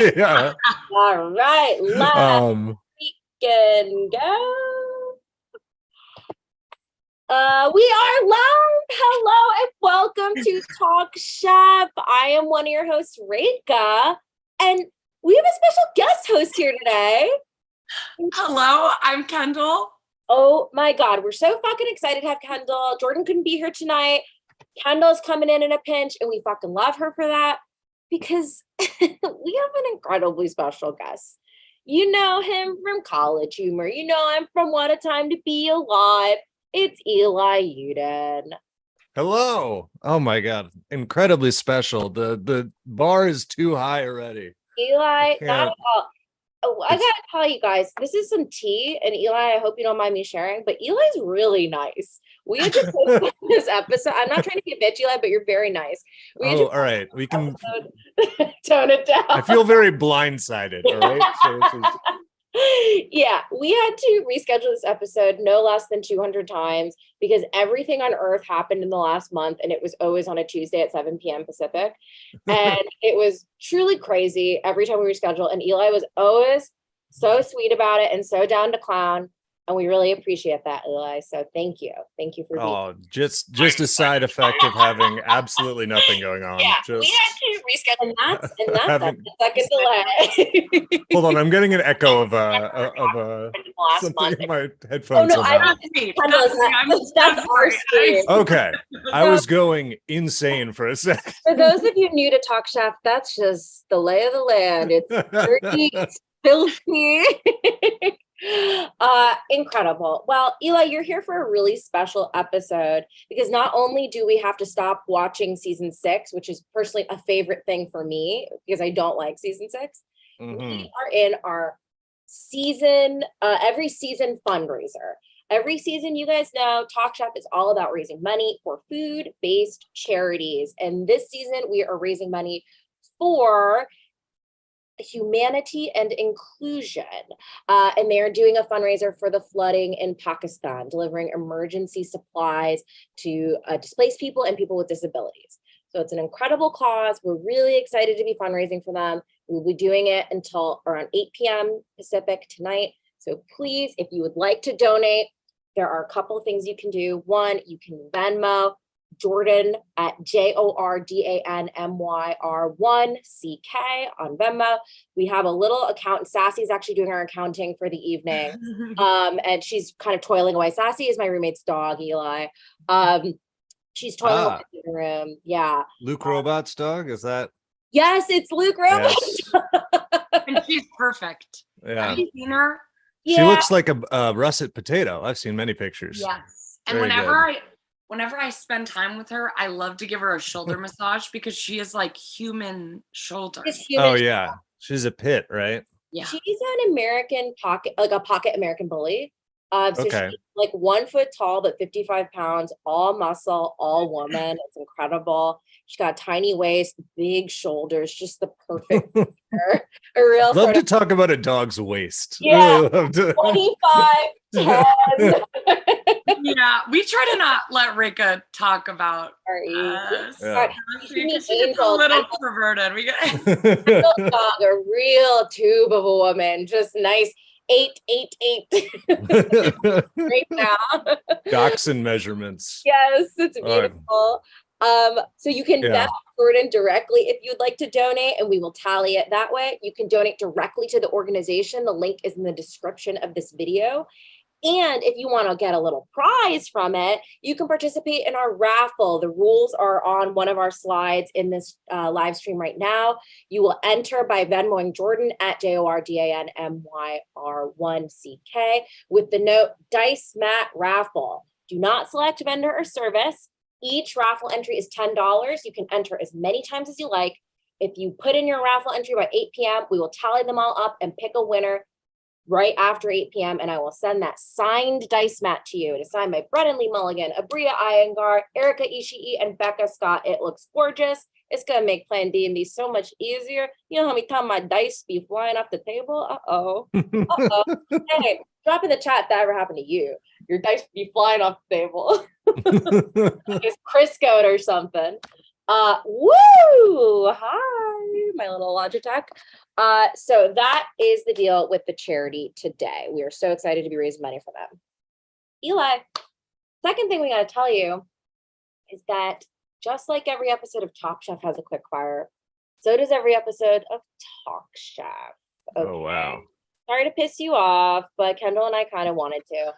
Yeah. All right, let's freaking go. We are live. Hello and welcome to Talk Shop. I am one of your hosts, Erika, and we have a special guest host here today. Hello, I'm Kendall. Oh my God, we're so fucking excited to have Kendall. Jordan couldn't be here tonight. Kendall's coming in a pinch, and we fucking love her for that because we have an incredibly special guest. You know him from College Humor. You know him from What a Time to Be Alive. It's Eli Yudin. Hello. Oh my God. Incredibly special. The bar is too high already. Eli, not at all. Oh, I gotta tell you guys, this is some tea, and Eli, I hope you don't mind me sharing, but Eli's really nice. We had just posted this episode. I'm not trying to be a bitch, Eli, but you're very nice. All right. We can tone it down. I feel very blindsided. All right. So yeah, we had to reschedule this episode no less than 200 times because everything on earth happened in the last month, and it was always on a Tuesday at 7 p.m. Pacific. And it was truly crazy every time we rescheduled. And Eli was always so sweet about it and so down to clown. And we really appreciate that, Eli. So thank you. Thank you for being just a side effect of having absolutely nothing going on. Yeah, just we had to reschedule. And that's a second delay. Hold on, I'm getting an echo of something in my headphones. Oh no, that's our screen. Okay, I was going insane for a second. For those of you new to Talk Shop, that's just the lay of the land. It's dirty, it's filthy. Incredible. Well, Eli, you're here for a really special episode because not only do we have to stop watching season 6, which is personally a favorite thing for me because I don't like season 6. We are in our season, every season fundraiser. Every season, you guys know, Talk Shop is all about raising money for food-based charities. And this season, we are raising money for humanity and inclusion. And they are doing a fundraiser for the flooding in Pakistan, delivering emergency supplies to displaced people and people with disabilities. So it's an incredible cause. We're really excited to be fundraising for them. We'll be doing it until around 8 p.m. Pacific tonight. So please, if you would like to donate, there are a couple of things you can do. One, you can Venmo Jordan at JORDANMYR1CK on Venmo. We have a little account. Sassy's actually doing our accounting for the evening. And she's kind of toiling away. Sassy is my roommate's dog, Eli. She's toiling away in the room. Yeah. Luke Robot's dog, is that? Yes, it's Luke Robot. Yes. And she's perfect. Yeah. Have you seen her? She looks like a russet potato. I've seen many pictures. Yes. And whenever I spend time with her, I love to give her a shoulder massage because she is like human shoulders. Yeah. She's a pit, right? Yeah. She's an American pocket, like a pocket American bully. So okay. She's like 1 foot tall, but 55 pounds, all muscle, all woman. It's incredible. She's got a tiny waist, big shoulders, just the perfect figure. A real love to talk about a dog's waist. Yeah, really love to. 25, 10. Yeah, we try to not let Rika talk about us. Yeah. She's a little perverted. We got dog, a real tube of a woman, just nice 8'8" right now. Dachshund measurements. Yes, it's beautiful. So you can bet Jordan directly if you'd like to donate, and we will tally it that way. You can donate directly to the organization. The link is in the description of this video. And if you want to get a little prize from it, you can participate in our raffle. The rules are on one of our slides in this live stream right now. You will enter by Venmoing Jordan at JORDANMYR1CK with the note Dice Mat Raffle. Do not select vendor or service. Each raffle entry is $10. You can enter as many times as you like. If you put in your raffle entry by 8 p.m., we will tally them all up and pick a winner right after 8 p.m. and I will send that signed dice mat to you. It is signed by Brennan Lee Mulligan, Aabria Iyengar, Erika Ishii, and Becca Scott. It looks gorgeous. It's gonna make playing D&D so much easier. You know how many times my dice be flying off the table? Uh-oh. Hey, drop in the chat if that ever happened to you. Your dice be flying off the table. It's Crisco or something. Woo! Hi, my little Logitech. So that is the deal with the charity today. We are so excited to be raising money for them. Eli, second thing we got to tell you is that just like every episode of Top Chef has a quick fire, so does every episode of Talk Chef. Okay? Oh, wow. Sorry to piss you off, but Kendall and I kind of wanted to.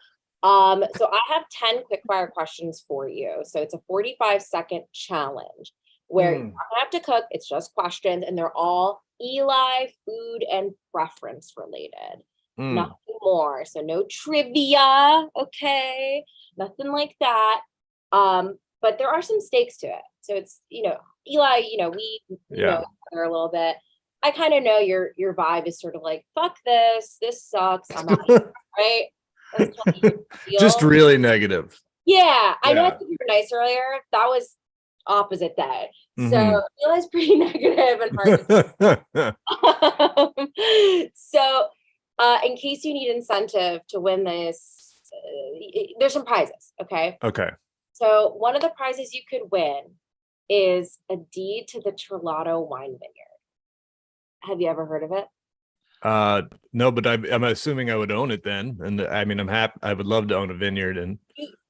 So I have 10 quick fire questions for you. So it's a 45-second challenge where you don't have to cook. It's just questions, and they're all Eli food and preference related. Nothing more. So no trivia, okay? Nothing like that. But there are some stakes to it. So it's, Eli, we know her a little bit. I kind of know your vibe is sort of like, fuck this sucks. I'm out here, right? That's kind of your Just really negative. Yeah, I know I think you were nice earlier. That was opposite that. So Eli's pretty negative and hard. So in case you need incentive to win this, there's some prizes, okay? Okay. So one of the prizes you could win is a deed to the Trelato wine vineyard. Have you ever heard of it? No, but I'm assuming I would own it then. And I mean, I'm happy. I would love to own a vineyard and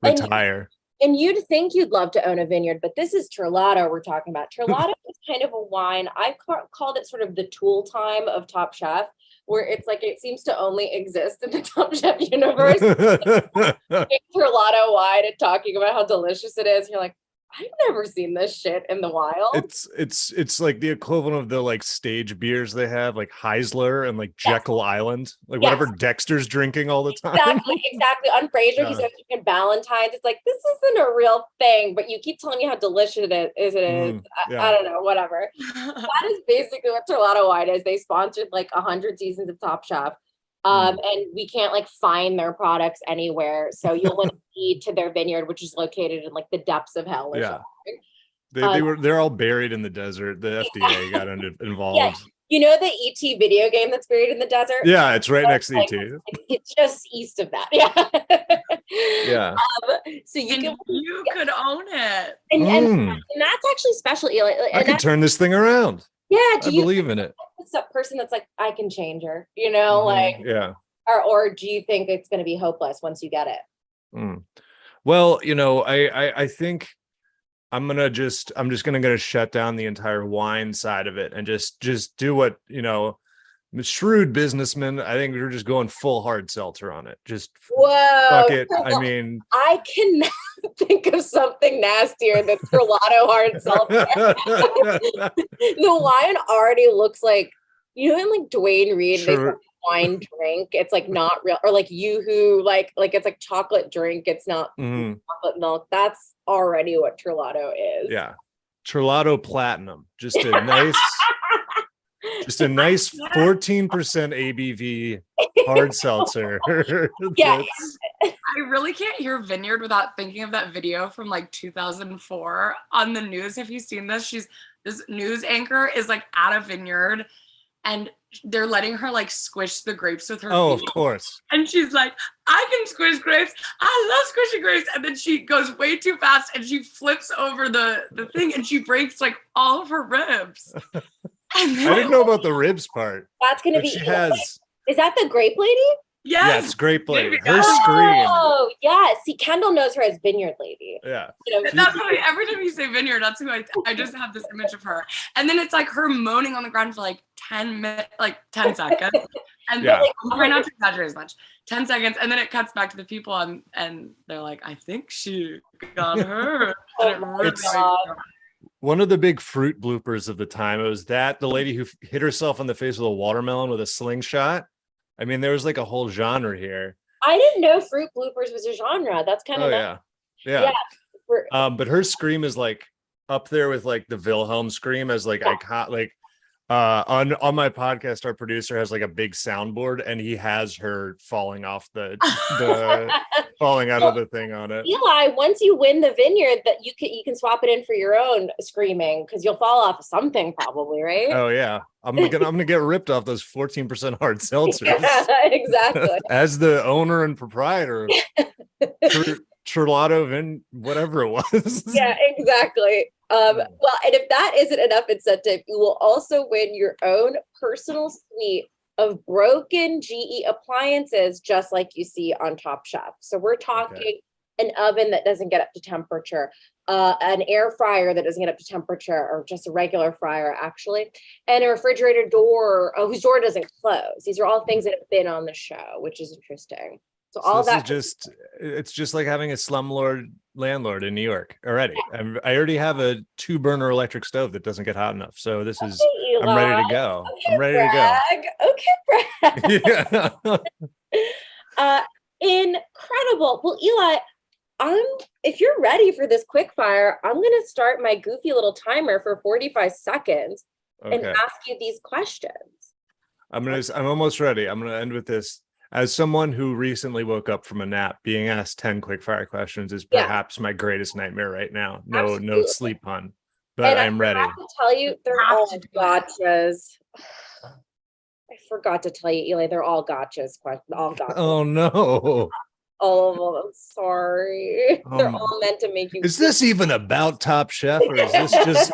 retire. And you'd think you'd love to own a vineyard, but this is Trelato we're talking about. Trelato is kind of a wine. I've called it sort of the tool time of Top Chef, where it's like it seems to only exist in the Top Chef universe. Trelato wine and talking about how delicious it is. You're like, I've never seen this shit in the wild. It's like the equivalent of the like stage beers they have, like Heisler and like Jekyll Island, like whatever Dexter's drinking all the time. Exactly. On Frasier, he says drinking Valentine's. It's like, this isn't a real thing, but you keep telling me how delicious it is. I don't know, whatever. That is basically what Trelato wine is. They sponsored like 100 seasons of Top Chef. And we can't like find their products anywhere. So you'll want to feed to their vineyard, which is located in like the depths of hell. They're all buried in the desert. The FDA got involved. Yeah. You know the ET video game that's buried in the desert? Yeah, it's right next to ET. It's just east of that. Yeah. Yeah. So you could own it. And that's actually special, Eli. I could turn this thing around. Yeah, I believe in it. It's a person that's like, I can change her, or do you think it's going to be hopeless once you get it? Well, I think I'm just gonna shut down the entire wine side of it and just do what, shrewd businessman. I think we're just going full hard seltzer on it. Just fuck it. I mean, I cannot think of something nastier than Trelato hard seltzer. The wine already looks like, in like Dwayne Reed, sure. Wine drink. It's like not real, or like Yoo-hoo, like it's like chocolate drink. It's not chocolate milk. That's already what Trelato is. Yeah, Trelato Platinum. Just a nice 14% ABV hard seltzer. Yeah. I really can't hear vineyard without thinking of that video from like 2004 on the news. Have you seen this? This news anchor is like at a vineyard and they're letting her like squish the grapes with her feet. Of course. And she's like, I can squish grapes. I love squishing grapes. And then she goes way too fast and she flips over the thing and she breaks like all of her ribs. I didn't know about the ribs part. That's going to be. She has. Is that the grape lady? Yes. Yes, grape lady. Her scream. Oh, yeah. See, Kendall knows her as vineyard lady. Yeah. That's what every time you say vineyard, that's who I just have this image of her. And then it's like her moaning on the ground for like 10 seconds. And like, I'll try not to exaggerate as much. 10 seconds. And then it cuts back to the people and they're like, I think she got hurt. One of the big fruit bloopers of the time, it was that the lady who hit herself on the face with a watermelon with a slingshot. I mean, there was like a whole genre here. I didn't know fruit bloopers was a genre. That's kind of yeah. But her scream is like up there with like the Wilhelm scream as like icon. Like on my podcast, our producer has like a big soundboard, and he has her falling off the falling out of the thing on it. Eli, once you win the vineyard, that you can swap it in for your own screaming because you'll fall off of something probably, right? Oh yeah, I'm gonna get ripped off those 14% hard seltzers. Yeah, exactly. As the owner and proprietor of Trelato and whatever it was. Yeah, exactly. Well, and if that isn't enough incentive, you will also win your own personal suite of broken GE appliances, just like you see on Top Chef. So we're talking an oven that doesn't get up to temperature, an air fryer that doesn't get up to temperature, or just a regular fryer actually, and a refrigerator door whose door doesn't close. These are all things that have been on the show, which is interesting. So all that it's just like having a slumlord landlord in New York already. I already have a 2-burner electric stove that doesn't get hot enough. So this is, Eli. I'm ready to go. Okay, I'm ready to go. Okay, Brad. Incredible. Well, Eli, if you're ready for this quick fire, I'm going to start my goofy little timer for 45 seconds and ask you these questions. I'm almost ready. I'm going to end with this. As someone who recently woke up from a nap, being asked 10 quick fire questions is perhaps my greatest nightmare right now. No sleep pun, but I'm ready. I have to tell you, they're all gotchas. I forgot to tell you, Eli, they're all gotchas. All gotchas. Oh no. All of them. I'm sorry. They're all meant to make you. Is this even about Top Chef, or is this just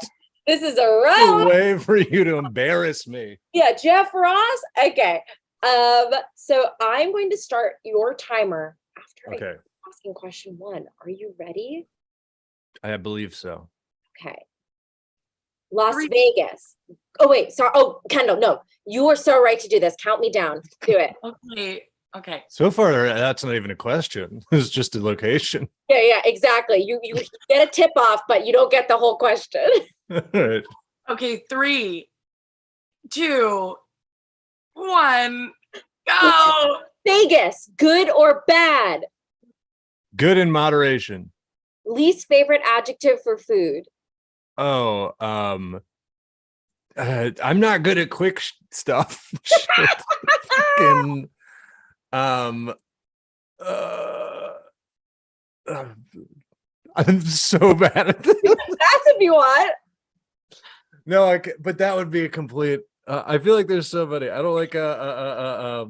this is a way for you to embarrass me? Yeah, Jeff Ross. Okay. So I'm going to start your timer after asking question 1. Are you ready? I believe so. Okay. Las Vegas. Oh, wait. Sorry. Oh, Kendall, no. You are so right to do this. Count me down. Do it. Okay. So far, that's not even a question. It's just a location. Yeah, exactly. You get a tip off, but you don't get the whole question. All right. Okay, 3, 2, 1, go. Vegas, good or bad? Good in moderation. Least favorite adjective for food? Oh, I'm not good at quick stuff. Fucking, I'm so bad at this. That's if you want. No, but that would be a complete. I feel like there's somebody. I don't like I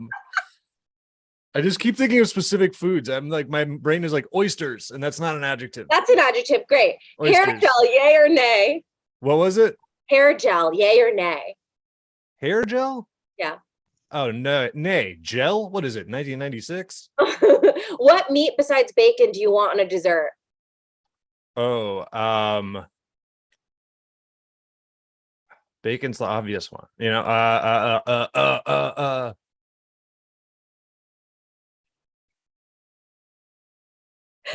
just keep thinking of specific foods. I'm like, my brain is like oysters, and that's not an adjective. That's an adjective. Great. Oysters. Hair gel, yay or nay? What was it? Hair gel, yay or nay? Hair gel? Yeah. Oh no, nay. Gel? What is it? 1996? What meat besides bacon do you want on a dessert? Oh, bacon's the obvious one. You know,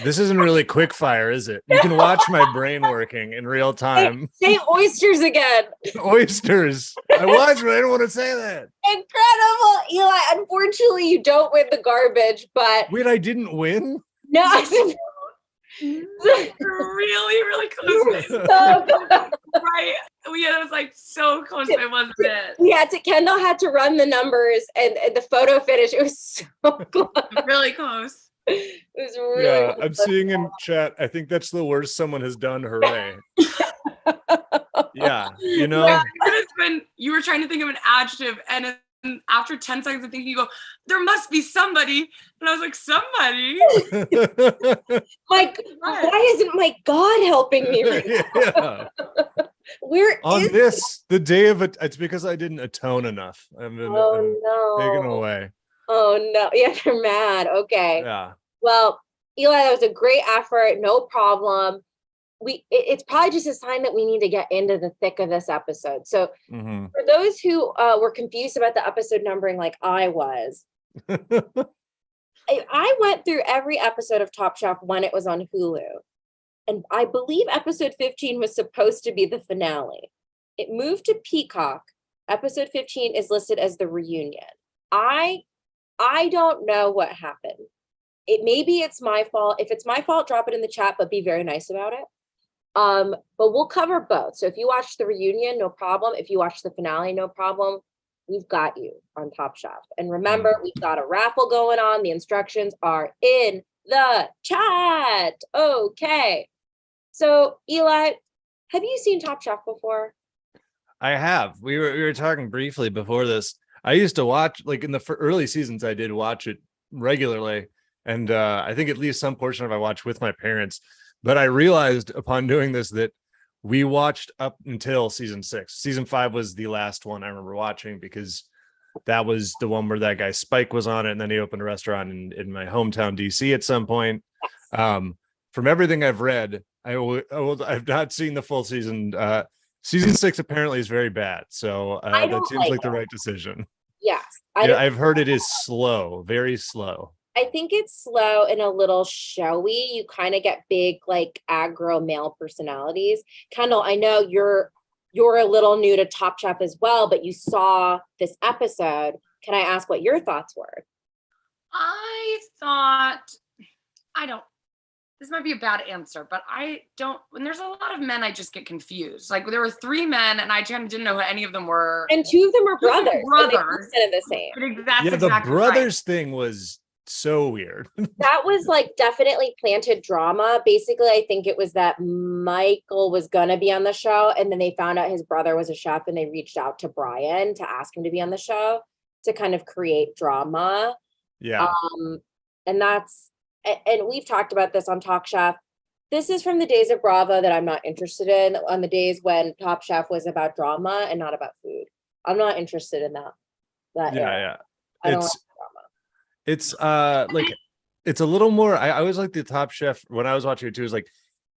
this isn't really quick fire, is it? You can watch my brain working in real time. Say oysters again. Oysters. I was, but I don't want to say that. Incredible, Eli. Unfortunately, you don't win the garbage, but wait, I didn't win? No, I said really close. So right. It was like so close. It wasn't it. Yeah, Kendall had to run the numbers and the photo finish. It was so close. Really close. It was really I'm seeing in chat. I think that's the worst someone has done. Hooray. Yeah, you know. Yeah, when you were trying to think of an adjective, and after 10 seconds of thinking, you go, there must be somebody. And I was like, somebody? Like, why isn't my God helping me right now? Where on is this, the day of it? It's because I didn't atone enough. I'm taken away. Oh no. Yeah, they're mad. Okay. Yeah. Well, Eli, that was a great effort. No problem. It's probably just a sign that we need to get into the thick of this episode. So for those who were confused about the episode numbering like I was, I went through every episode of Top Chef when it was on Hulu. And I believe episode 15 was supposed to be the finale. It moved to Peacock. Episode 15 is listed as the reunion. I don't know what happened. Maybe it's my fault. If it's my fault, drop it in the chat, but be very nice about it. But we'll cover both. So if you watch the reunion, no problem. If you watch the finale, no problem. We've got you on Top Chef. And remember, we've got a raffle going on. The instructions are in the chat. Okay. So Eli, have you seen Top Chef before? I have. We were talking briefly before this. I used to watch, like in the early seasons, I did watch it regularly. And I think at least some portion of it I watched with my parents. But I realized upon doing this that we watched up until season 6. Season 5 was the last one I remember watching because that was the one where that guy Spike was on it, and then he opened a restaurant in my hometown DC at some point. From everything I've read, I've not seen the full season. Season 6 apparently is very bad, so that seems like the right decision. Yes, I've heard it is slow, very slow. I think it's slow and a little showy. You kind of get big, like aggro male personalities. Kendall, I know you're a little new to Top Chef as well, but you saw this episode. Can I ask what your thoughts were? This might be a bad answer, but when there's a lot of men, I just get confused. Like there were 3 men and I kind of didn't know who any of them were. And 2 of them were brothers. Brothers. The same. That's the exactly brothers right. thing was so weird. That was like definitely planted drama. Basically, I think it was that Michael was gonna be on the show, and then they found out his brother was a chef, and they reached out to Brian to ask him to be on the show to kind of create drama. Yeah. And we've talked about this on Talk Chef. This is from the days of Bravo that I'm not interested in, on the days when Top Chef was about drama and not about food. I'm not interested in that. Yeah. I don't like drama. It's like it's a little more. I always like the Top Chef when I was watching it too. Is like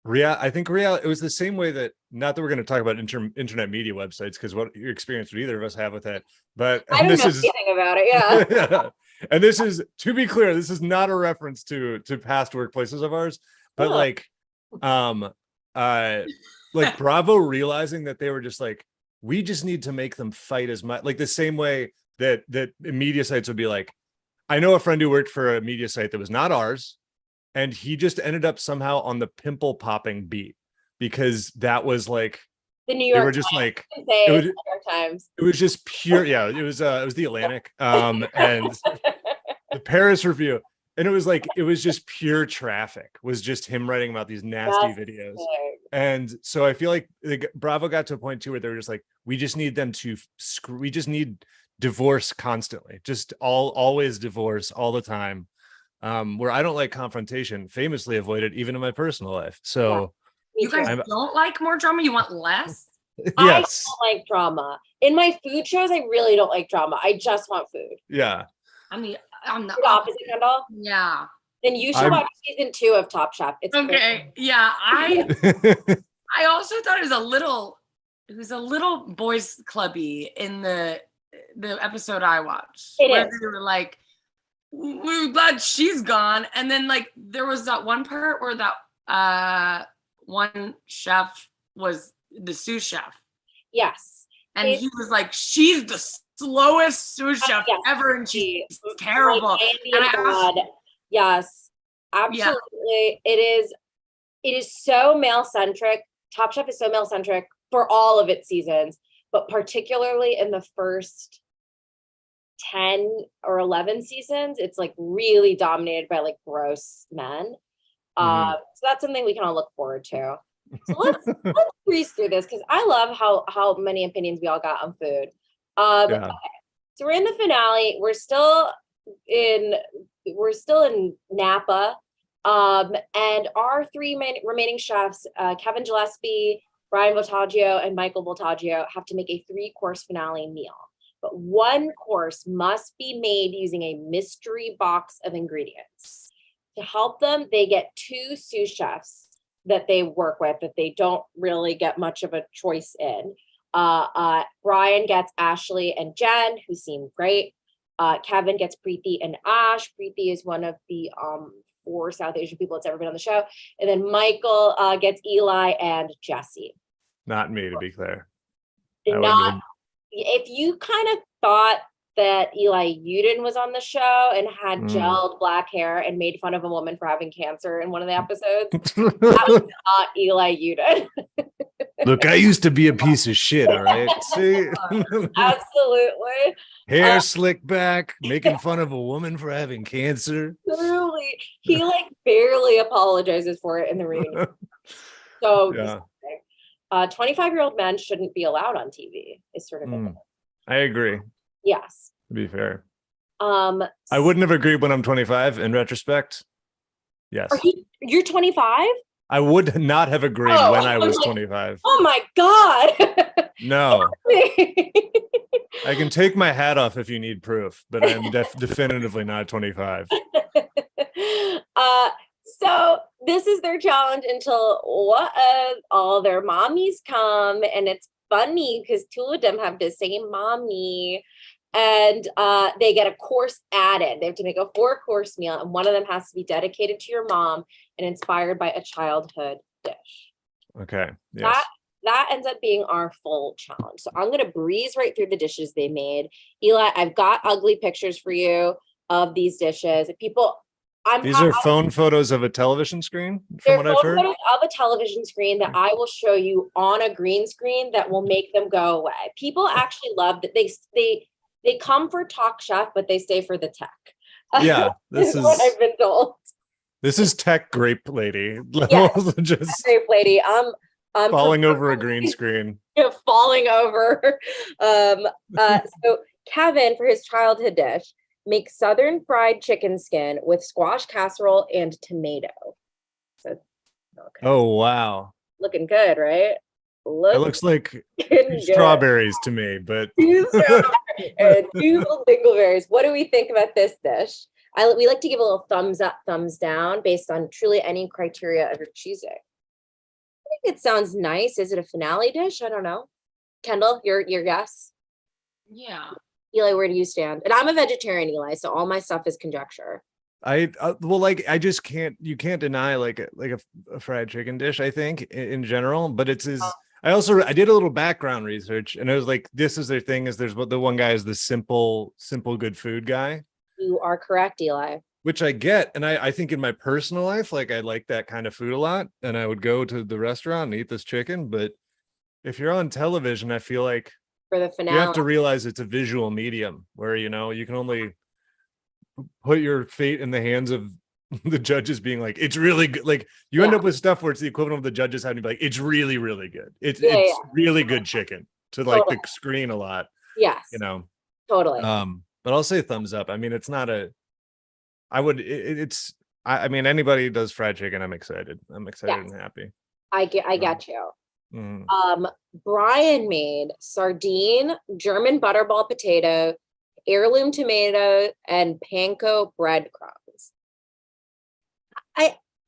I think it was the same way that, not that we're going to talk about internet media websites, because what your experience would either of us have with that. But I don't know anything about it. Yeah. And this is, to be clear, this is not a reference to past workplaces of ours, but like Bravo realizing that they were just like, we just need to make them fight as much, like the same way that media sites would be like, I know a friend who worked for a media site that was not ours, and he just ended up somehow on the pimple popping beat, because that was like the New York. They were just Times. like New York Times. It was just pure. Yeah, it was the Atlantic, and the Paris Review, and it was just pure traffic. Was just him writing about these nasty videos, and so I feel like Bravo got to a point too where they were just like, we just need them to we just need divorce constantly, just always divorce all the time. Where I don't like confrontation, famously avoid it even in my personal life. So you guys don't like more drama? You want less? Yes. I don't like drama. In my food shows, I really don't like drama. I just want food. Yeah. I'm the opposite, Kendall. Yeah. Then you should watch season 2 of Top Chef. It's okay. Great. Yeah. I also thought it was a little boys clubby in the episode I watched. They were like, we're glad she's gone. And then like there was that one part where that one chef was the sous chef. Yes. And he was like, she's the slowest sous chef ever, and she's terrible. Like yes, absolutely. Yeah. It is so male-centric. Top Chef is so male-centric for all of its seasons, but particularly in the first 10 or 11 seasons, it's like really dominated by like gross men. So that's something we can all look forward to. So let's breeze through this, because I love how many opinions we all got on food. Okay. So we're in the finale. We're still in Napa. And our 3 remaining chefs, Kevin Gillespie, Brian Voltaggio, and Michael Voltaggio, have to make a 3-course finale meal. But 1 course must be made using a mystery box of ingredients. To help them, they get 2 sous chefs that they work with that they don't really get much of a choice in. Brian gets Ashley and Jen, who seem great. Kevin gets Preeti and Ash. Preeti is one of the 4 South Asian people that's ever been on the show. And then Michael gets Eli and Jesse. Not me, to be clear. If you kind of thought that Eli Yudin was on the show and had gelled black hair and made fun of a woman for having cancer in one of the episodes, that was not Eli Yudin. Look, I used to be a piece of shit, all right? See? Absolutely. Hair slicked back, making fun of a woman for having cancer. Truly. He like barely apologizes for it in the reunion. So yeah. 25-year-old men shouldn't be allowed on TV. Is sort of I agree. Yes. To be fair. I wouldn't have agreed when I'm 25 in retrospect. Yes. You're 25? I would not have agreed when I was 25. Oh my God. No. I can take my hat off if you need proof, but I'm definitively not 25. So this is their challenge until all their mommies come, and it's funny because two of them have the same mommy, and they get a course added. They have to make a 4-course meal, and one of them has to be dedicated to your mom and inspired by a childhood dish. Okay. Yes. That ends up being our full challenge. So I'm going to breeze right through the dishes they made. Eli, I've got ugly pictures for you of these dishes. These are phone photos of a television screen, from what I've heard? Photos of a television screen that I will show you on a green screen that will make them go away. People actually love that. They come for Talk Chef, but they stay for the tech. Yeah, this is what I've been told. This is tech grape lady. Yes, just grape lady. I'm falling over a green screen. Falling over. So Kevin, for his childhood dish, makes southern fried chicken skin with squash casserole and tomato. So, okay. Oh wow, looking good, right? It looks like strawberries to me, but two little dingleberries. What do we think about this dish? We like to give a little thumbs up, thumbs down based on truly any criteria of your choosing. I think it sounds nice. Is it a finale dish? I don't know. Kendall, your guess? Yeah. Eli, where do you stand? And I'm a vegetarian, Eli, so all my stuff is conjecture. I just can't. You can't deny like a fried chicken dish. I think in general, but it's is. I did a little background research, and it was like this is their thing. Is there's the one guy is the simple good food guy. You are correct, Eli. Which I get, and I think in my personal life, like I like that kind of food a lot, and I would go to the restaurant and eat this chicken. But if you're on television, I feel like for the finale, you have to realize it's a visual medium where you can only put your fate in the hands of the judges being like, it's really good. Like you end up with stuff where it's the equivalent of the judges having to be like, it's really, really good. It's really good chicken to like the screen a lot. Yes. Totally. But I'll say thumbs up. I mean, it's not I mean, anybody does fried chicken, I'm excited. I'm excited and happy. I got you. Brian made sardine, German butterball potato, heirloom tomato, and panko breadcrumbs.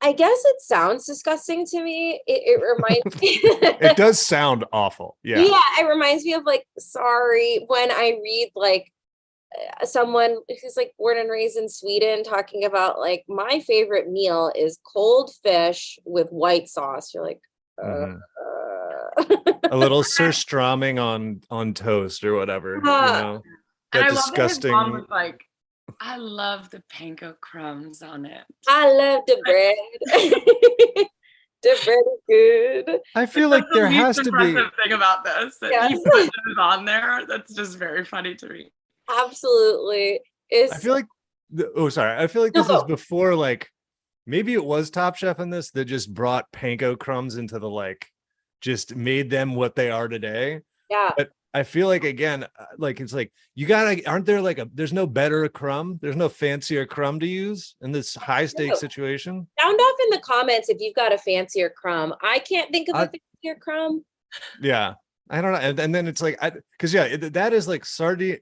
I guess it sounds disgusting to me. It reminds me. It does sound awful. Yeah. Yeah, it reminds me of when I read like someone who's like born and raised in Sweden talking about like my favorite meal is cold fish with white sauce. You're like, a little surströmming on toast or whatever. That and disgusting. I love that his mom was like, I love the panko crumbs on it. I love the bread. The bread is good. I feel like there has to be thing about this that he put it on there. That's just very funny to me. Absolutely. I feel like this is before like maybe it was Top Chef in this that just brought panko crumbs into the like just made them what they are today. Yeah. But I feel like again, like it's like aren't there like there's no better crumb, there's no fancier crumb to use in this high stakes situation? Sound off in the comments if you've got a fancier crumb. I can't think of a fancier crumb. Yeah, I don't know. And then it's like that is like sardine.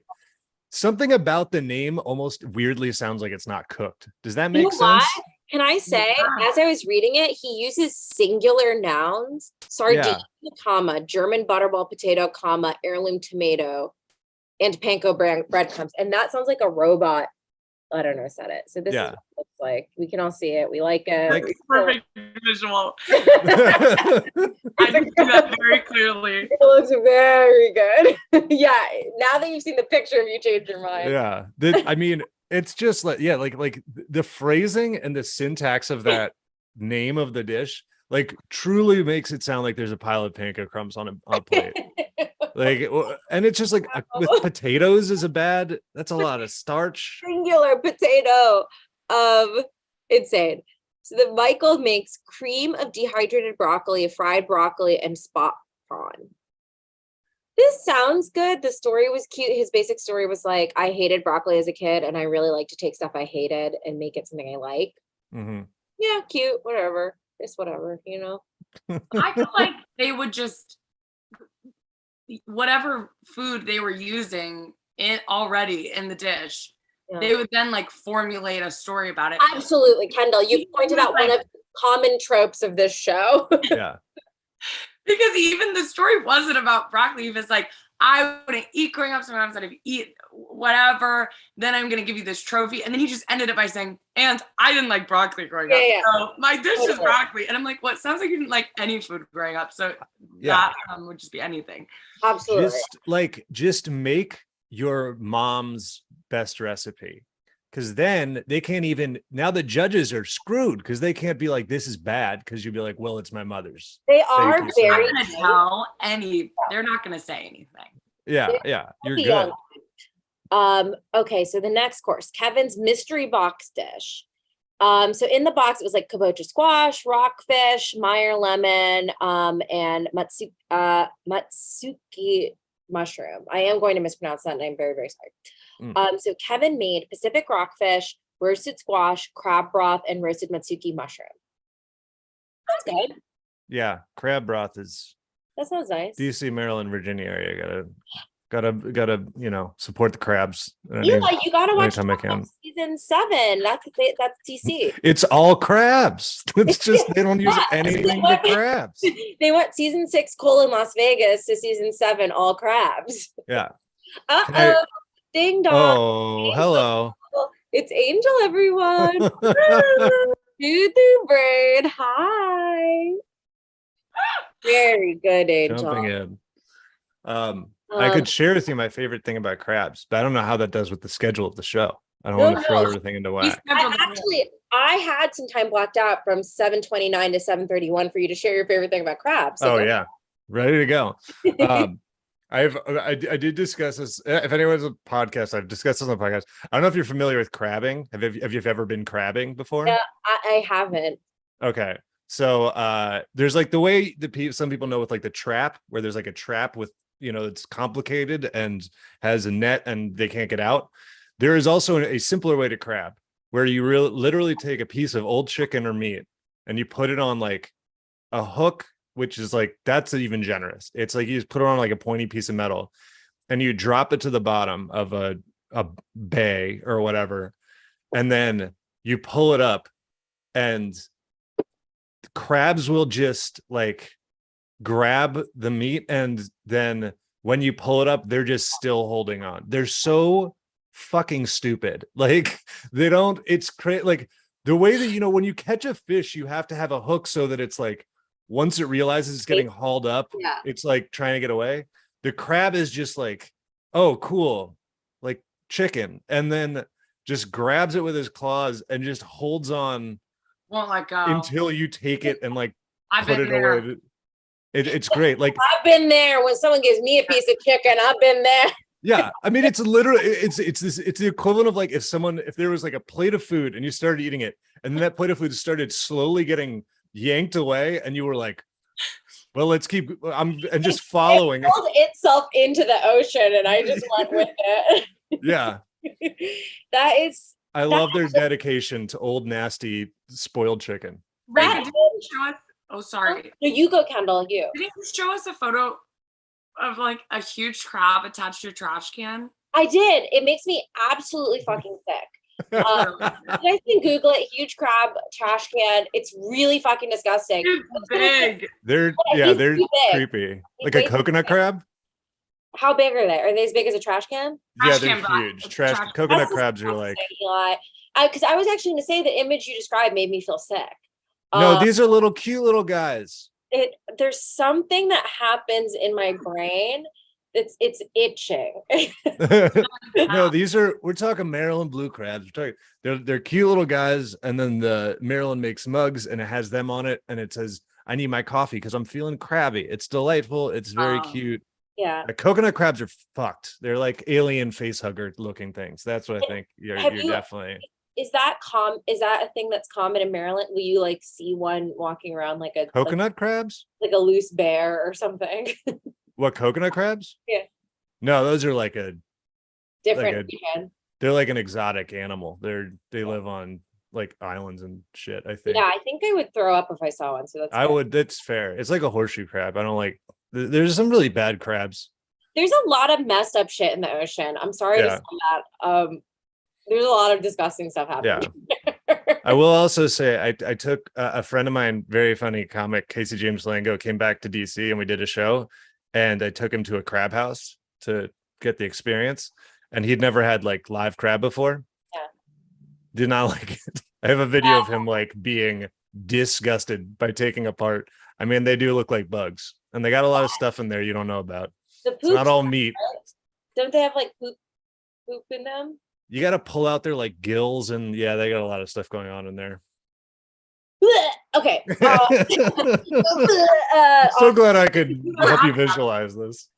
Something about the name almost weirdly sounds like it's not cooked. Does that make sense? Can I say, as I was reading it, he uses singular nouns, sardine, comma, German butterball potato, comma, heirloom tomato, and panko breadcrumbs. And that sounds like a robot. I don't know, said it. So this is what it looks like. We can all see it. We like it. Like perfect visual. I can see that very clearly. It looks very good. Yeah. Now that you've seen the picture, you change your mind. Yeah. I mean, it's just like like the phrasing and the syntax of that name of the dish like truly makes it sound like there's a pile of panko crumbs on a plate. Like, and it's just like with potatoes that's a lot of starch. Singular potato. Insane. So the Michael makes cream of dehydrated broccoli, fried broccoli, and spot prawn. This sounds good. The story was cute. His basic story was like, I hated broccoli as a kid, and I really like to take stuff I hated and make it something I like. Mm-hmm. Yeah, cute, whatever. It's whatever, you know. I feel like they would just whatever food they were using already in the dish, they would then like formulate a story about it. Absolutely, Kendall. You've pointed out one of the common tropes of this show. Yeah. Because even the story wasn't about broccoli. If it's like, I wouldn't eat growing up, sometimes I'd eat whatever, then I'm going to give you this trophy. And then he just ended it by saying, and I didn't like broccoli growing up. So my dish is broccoli. And I'm like, what? Sounds like you didn't like any food growing up. So that would just be anything. Absolutely. Just make your mom's best recipe. Because then they can't even, now the judges are screwed because they can't be like, this is bad, because you'd be like, well, it's my mother's. They are very not going to tell they're not going to say anything. Yeah, you're good. Okay, so the next course, Kevin's mystery box dish. So in the box, it was like kabocha squash, rockfish, Meyer lemon, and matsuki mushroom. I am going to mispronounce that, and I'm very, very sorry. So Kevin made Pacific rockfish, roasted squash, crab broth, and roasted matsuki mushroom. That's good. Yeah, crab broth that sounds nice. DC, Maryland, Virginia area. Gotta support the crabs. You gotta watch season 7. That's DC. It's all crabs. It's just they don't use anything but crabs. They went season 6 Las Vegas to season 7 all crabs. Yeah. Ding dong. Oh, hello. It's Angel, everyone. Do brain. Hi. Very good, Angel. Jumping in. I could share with you my favorite thing about crabs, but I don't know how that does with the schedule of the show. I don't want to throw everything into whack. I had some time blocked out from 7:29 to 7:31 for you to share your favorite thing about crabs. So yeah, ready to go. I did discuss this. If anyone's a podcast, I've discussed this on the podcast. I don't know if you're familiar with crabbing. Have you ever been crabbing before? Yeah, I haven't. Okay, so there's like the way some people know with like the trap, where there's like a trap with it's complicated and has a net and they can't get out. There is also a simpler way to crab, where you literally take a piece of old chicken or meat and you put it on like a hook, which is like, that's even generous. It's like you just put it on like a pointy piece of metal and you drop it to the bottom of a bay or whatever. And then you pull it up and crabs will just like grab the meat. And then when you pull it up, they're just still holding on. They're so fucking stupid. Like it's crazy. Like the way that, when you catch a fish, you have to have a hook so that it's like, once it realizes it's getting hauled up, it's like trying to get away. The crab is just like, oh, cool, like chicken, and then just grabs it with his claws and just holds on. Won't let go until you take it and like put it away. It's great. Like I've been there when someone gives me a piece of chicken. I've been there. Yeah, I mean, it's literally it's the equivalent of like if there was like a plate of food and you started eating it, and then that plate of food started slowly getting yanked away, and you were like, well, let's keep and just following it pulled itself into the ocean, and I just went with it. Yeah. I love their dedication to old nasty spoiled chicken. Right. Oh, sorry. No, you go, Kendall. You didn't you show us a photo of like a huge crab attached to a trash can? I did. It makes me absolutely fucking sick. You guys can Google it. Huge crab trash can. It's really fucking disgusting. It's big. They're creepy. Like a coconut crab. How big are they? Are they as big as a trash can? Yeah, they're huge. Coconut crabs are like. Because I was actually going to say the image you described made me feel sick. No, these are cute little guys. There's something that happens in my brain. It's itching. No, we're talking Maryland blue crabs. They're cute little guys, and then the Maryland makes mugs, and it has them on it, and it says, "I need my coffee because I'm feeling crabby." It's delightful. It's very cute. Yeah. The coconut crabs are fucked. They're like alien face hugger looking things. That's what I think. You're definitely. Is that a thing that's common in Maryland? Will you like see one walking around like a coconut crabs? Like a loose bear or something? What, coconut crabs? Yeah. No, those are like a different. They're like an exotic animal. They live on like islands and shit. I think. Yeah, I think I would throw up if I saw one. So that's I good. would. That's fair. It's like a horseshoe crab. I don't like. There's some really bad crabs. There's a lot of messed up shit in the ocean. I'm sorry to say that. There's a lot of disgusting stuff happening. Yeah. I will also say I took a friend of mine, very funny comic, Casey James Lango, came back to DC and we did a show, and I took him to a crab house to get the experience, and he'd never had like live crab before. Yeah. Did not like it. I have a video of him like being disgusted by taking apart. I mean, they do look like bugs, and they got a lot of stuff in there you don't know about. It's not all meat. Don't they have like poop in them? You got to pull out their like gills, and yeah, they got a lot of stuff going on in there. Okay. So glad I could help you visualize this.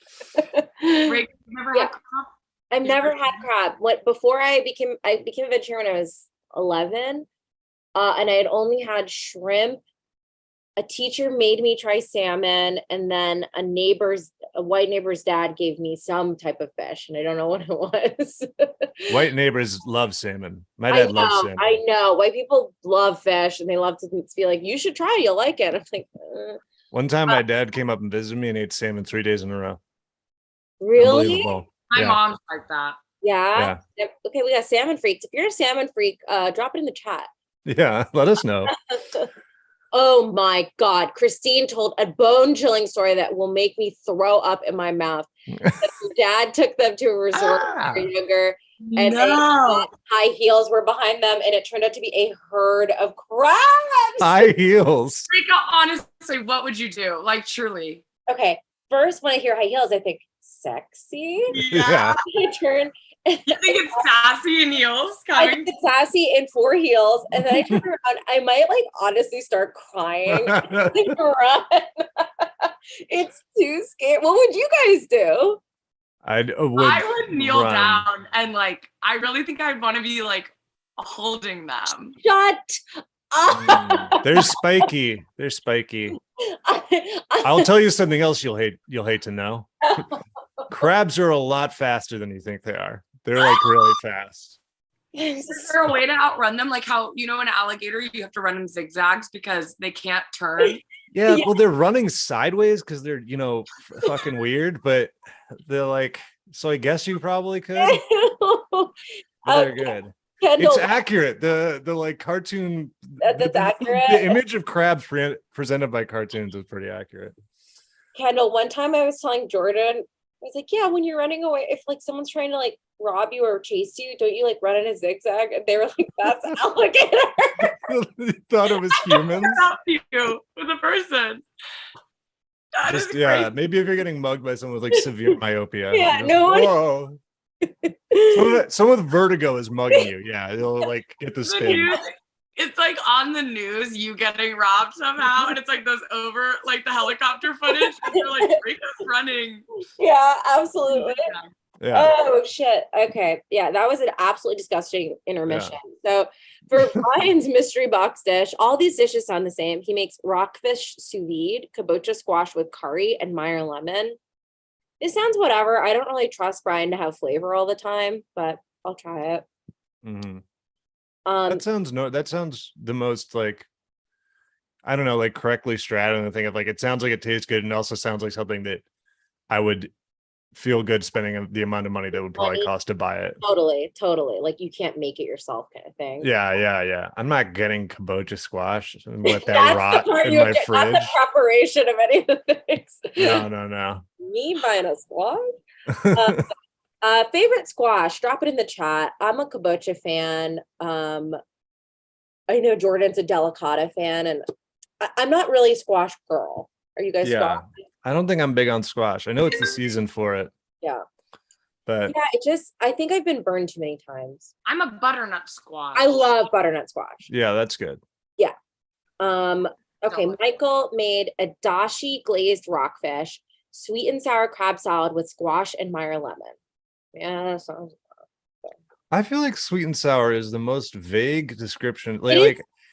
Rick, you never had crab? I've never had crab. Before I became a vegetarian when I was 11, and I had only had shrimp. A teacher made me try salmon, and then a white neighbor's dad gave me some type of fish, and I don't know what it was. White neighbors love salmon. My dad loves salmon. I know. White people love fish, and they love to be like, you should try it, you'll like it. I'm like, One time my dad came up and visited me and ate salmon 3 days in a row. Really? My mom's like that. Yeah. Okay, we got salmon freaks. If you're a salmon freak, drop it in the chat. Yeah, let us know. Oh my God. Christine told a bone-chilling story that will make me throw up in my mouth. Her dad took them to a resort when they were younger, and high heels were behind them, and it turned out to be a herd of crabs. High heels. Like, honestly, what would you do? Like, truly. Okay, first, when I hear high heels, I think sexy. Yeah. I turn. You think it's sassy in heels I coming? think it's sassy in 4 heels, and then I turn around. I might like honestly start crying. Run. It's too scary. What would you guys do? I would kneel down, and like I really think I'd want to be like holding them. Shut up. They're spiky. They're spiky. I'll tell you something else you'll hate to know. Crabs are a lot faster than you think they are. They're like really fast. Is there a way to outrun them? Like how, you know, an alligator, you have to run in zigzags because they can't turn. Yeah, well, they're running sideways because they're, you know, fucking weird, but they're like, so I guess you probably could. They're good. Kendall, it's accurate. The like cartoon. That's accurate. The image of crabs presented by cartoons is pretty accurate. Kendall, one time I was telling Jordan, I was like, yeah, when you're running away, if like someone's trying to like rob you or chase you, don't you like run in a zigzag? And they were like, that's an alligator. You thought it was humans. Not you, with a person. Maybe if you're getting mugged by someone with like severe myopia. Yeah, whoa. Someone with vertigo is mugging you. Yeah, it'll like get the spin. It's like on the news, you getting robbed somehow, and it's like those over, like the helicopter footage, and you're like, Rika's running. Yeah, absolutely. Yeah. Oh shit. Okay. Yeah, that was an absolutely disgusting intermission. So for Brian's mystery box dish, all these dishes sound the same. He makes rockfish sous vide, kabocha squash with curry, and Meyer lemon. It sounds whatever. I don't really trust Brian to have flavor all the time, but I'll try it. Mm-hmm. That sounds the most like, I don't know, like correctly straddling the thing of like, it sounds like it tastes good, and also sounds like something that I would feel good spending the amount of money that would probably cost to buy it. Totally. Like you can't make it yourself kind of thing. Yeah. I'm not getting kabocha squash and let that rot in my fridge. That's the preparation of any of the things. No. Me buying a squash? Favorite squash, drop it in the chat. I'm a kabocha fan. I know Jordan's a delicata fan, and I'm not really a squash girl. Are you guys squash? I don't think I'm big on squash. I know it's the season for it. Yeah. But I think I've been burned too many times. I'm a butternut squash. I love butternut squash. Yeah, that's good. Yeah. Okay, Michael made a dashi glazed rockfish, sweet and sour crab salad with squash and Meyer lemon. Yeah, that sounds good. I feel like sweet and sour is the most vague description.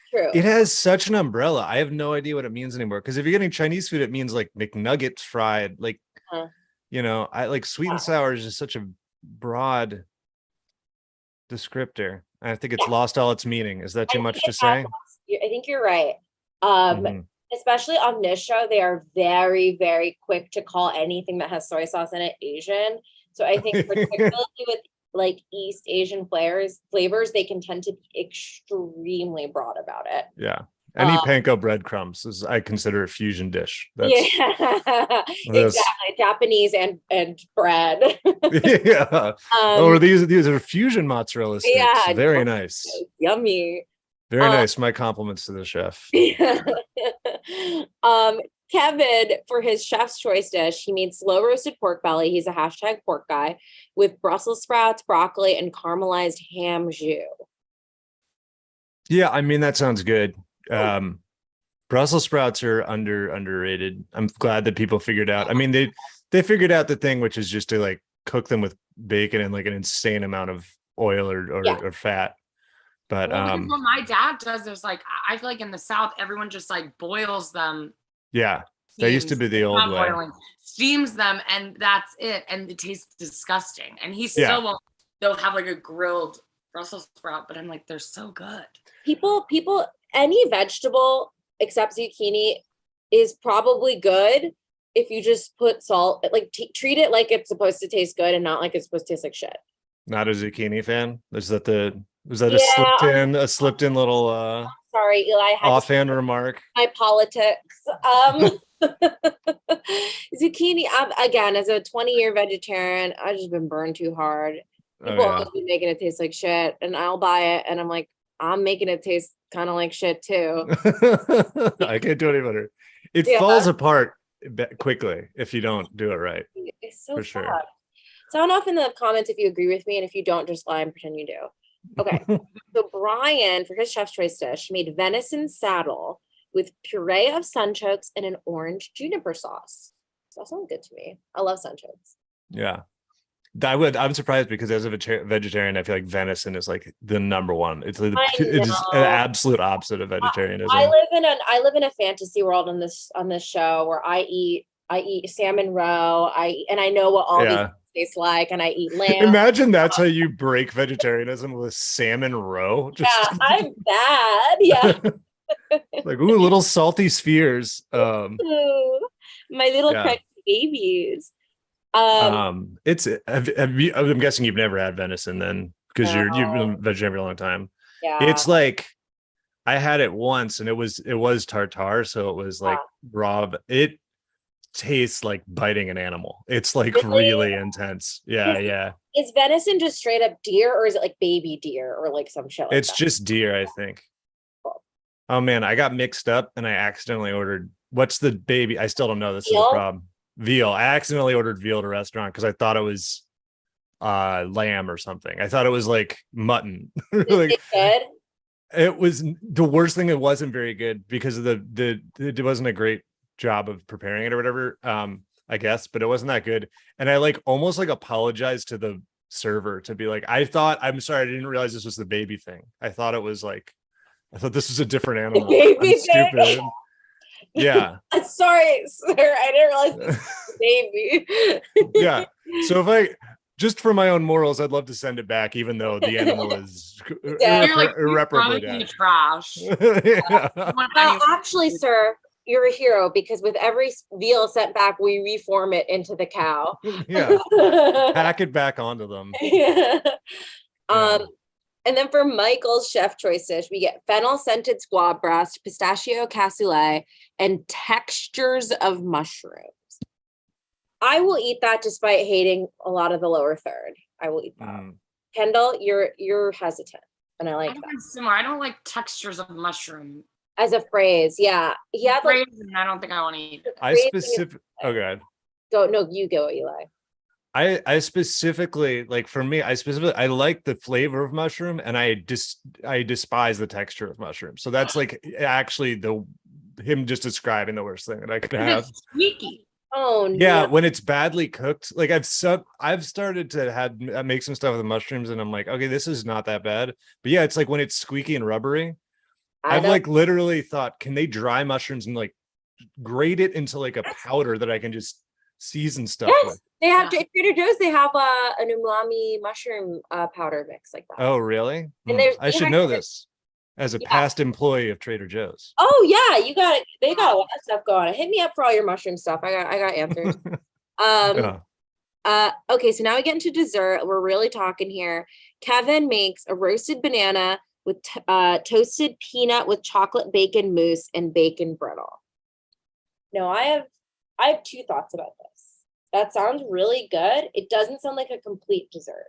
True. It has such an umbrella. I have no idea what it means anymore. Because if you're getting Chinese food, it means like McNuggets fried. Like, you know, I like sweet and sour is just such a broad descriptor. I think it's lost all its meaning. Is that too much to say? I think you're right. Mhm. Especially on this show, they are very, very quick to call anything that has soy sauce in it Asian. So I think particularly with like East Asian flavors, they can tend to be extremely broad about it. Yeah. Any panko breadcrumbs is, I consider, a fusion dish. That's, yeah, exactly. Japanese and bread. Yeah. Or these are fusion mozzarella sticks. Yeah, very nice. Yummy. Very nice. My compliments to the chef. Kevin, for his chef's choice dish, he made slow roasted pork belly. He's a hashtag pork guy with Brussels sprouts, broccoli, and caramelized ham jus. Yeah, I mean, that sounds good. Brussels sprouts are underrated. I'm glad that people figured out. I mean, they figured out the thing, which is just to like cook them with bacon and like an insane amount of oil or fat. But what my dad does is like, I feel like in the South, everyone just like boils them. Yeah, that used to be the old way. Boiling, steams them, and that's it. And it tastes disgusting. And he still won't. They'll have like a grilled Brussels sprout, but I'm like, they're so good. People, any vegetable except zucchini is probably good if you just put salt, like treat it like it's supposed to taste good and not like it's supposed to taste like shit. Not a zucchini fan? Was that a slipped in little sorry, Eli, offhand remark? My politics. Zucchini, again, as a 20-year vegetarian, I've just been burned too hard. People always be making it taste like shit, and I'll buy it, and I'm like, I'm making it taste kind of like shit too. I can't do any better. It falls apart quickly if you don't do it right. It's so sad. Sure. Sound off in the comments if you agree with me, and if you don't, just lie and pretend you do. Okay. So Brian, for his chef's choice dish, made venison saddle with puree of sunchokes and an orange juniper sauce. That sounds good to me. I love sunchokes. Yeah. I'm surprised because as a vegetarian, I feel like venison is like the number one. It's an absolute opposite of vegetarianism. I live in a fantasy world on this show where I eat salmon roe. I know what all these tastes like, and I eat lamb. Imagine that's how you break vegetarianism, with salmon roe. Yeah, I'm bad. Yeah. Like, ooh, little salty spheres. My little crunchy babies. I'm guessing you've never had venison then, because you've been vegetarian for a long time. Yeah. It's like, I had it once and it was tartare, so it was like raw. It tastes like biting an animal. It's like really intense. Yeah. Is venison just straight up deer, or is it like baby deer or like some shit like it's that? Just deer, I think. Cool. Oh man, I got mixed up and I accidentally ordered, what's the baby? I still don't know. This is the problem. Veal. I accidentally ordered veal at a restaurant because I thought it was lamb or something. I thought it was like mutton. Like, is it good? It was the worst thing. It wasn't very good because of it wasn't a great job of preparing it or whatever, I guess, but it wasn't that good. And I like almost like apologized to the server to be like, I'm sorry, I didn't realize this was the baby thing. I thought this was a different animal. I'm stupid. Yeah. Sorry, sir, I didn't realize this was a baby. Yeah. So if just for my own morals, I'd love to send it back, even though the animal is irreparably dead. Trash. Yeah. Well, actually, sir, you're a hero, because with every veal sent back, we reform it into the cow. Yeah. Pack it back onto them. Yeah. And then for Michael's chef choice dish, we get fennel scented squab breast, pistachio cassoulet, and textures of mushrooms. I will eat that despite hating a lot of the lower third. I will eat that. Kendall, you're hesitant, and I like that. Similar. I don't like textures of mushroom as a phrase. Yeah, and I don't think I want to eat it. Oh god. You go, Eli. I specifically, like, for me, I like the flavor of mushroom, and I despise the texture of mushroom. So that's like actually him just describing the worst thing that I could have. It's squeaky. Oh no. Yeah, when it's badly cooked. Like I've started to make some stuff with mushrooms, and I'm like, okay, this is not that bad. But yeah, it's like when it's squeaky and rubbery. I've like literally thought, can they dry mushrooms and like grate it into like a powder that I can just season stuff with? They have at Trader Joe's. They have an umami mushroom powder mix like that. Oh, really? And I should know this as a past employee of Trader Joe's. Oh yeah, you got it. They got a lot of stuff going on. Hit me up for all your mushroom stuff. I got answers. Okay, so now we get into dessert. We're really talking here. Kevin makes a roasted banana with toasted peanut with chocolate bacon mousse and bacon brittle. No, I have two thoughts about this. That sounds really good. It doesn't sound like a complete dessert.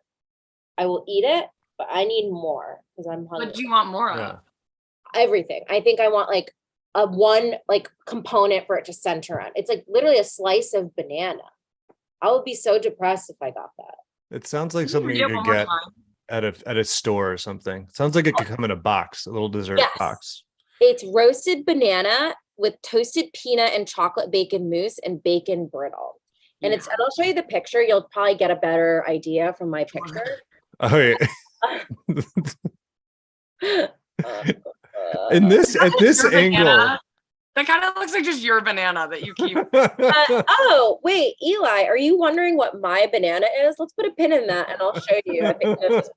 I will eat it, but I need more because I'm hungry. What do you want more of? Everything. I think I want like a one like component for it to center on. It's like literally a slice of banana. I would be so depressed if I got that. It sounds like something you could get at a store or something. It sounds like it could come in a box, a little dessert box. It's roasted banana with toasted peanut and chocolate bacon mousse and bacon brittle. And and I'll show you the picture. You'll probably get a better idea from my picture. Oh yeah. At this angle. Banana? That kind of looks like just your banana that you keep. Oh, wait, Eli, are you wondering what my banana is? Let's put a pin in that and I'll show you. I think this is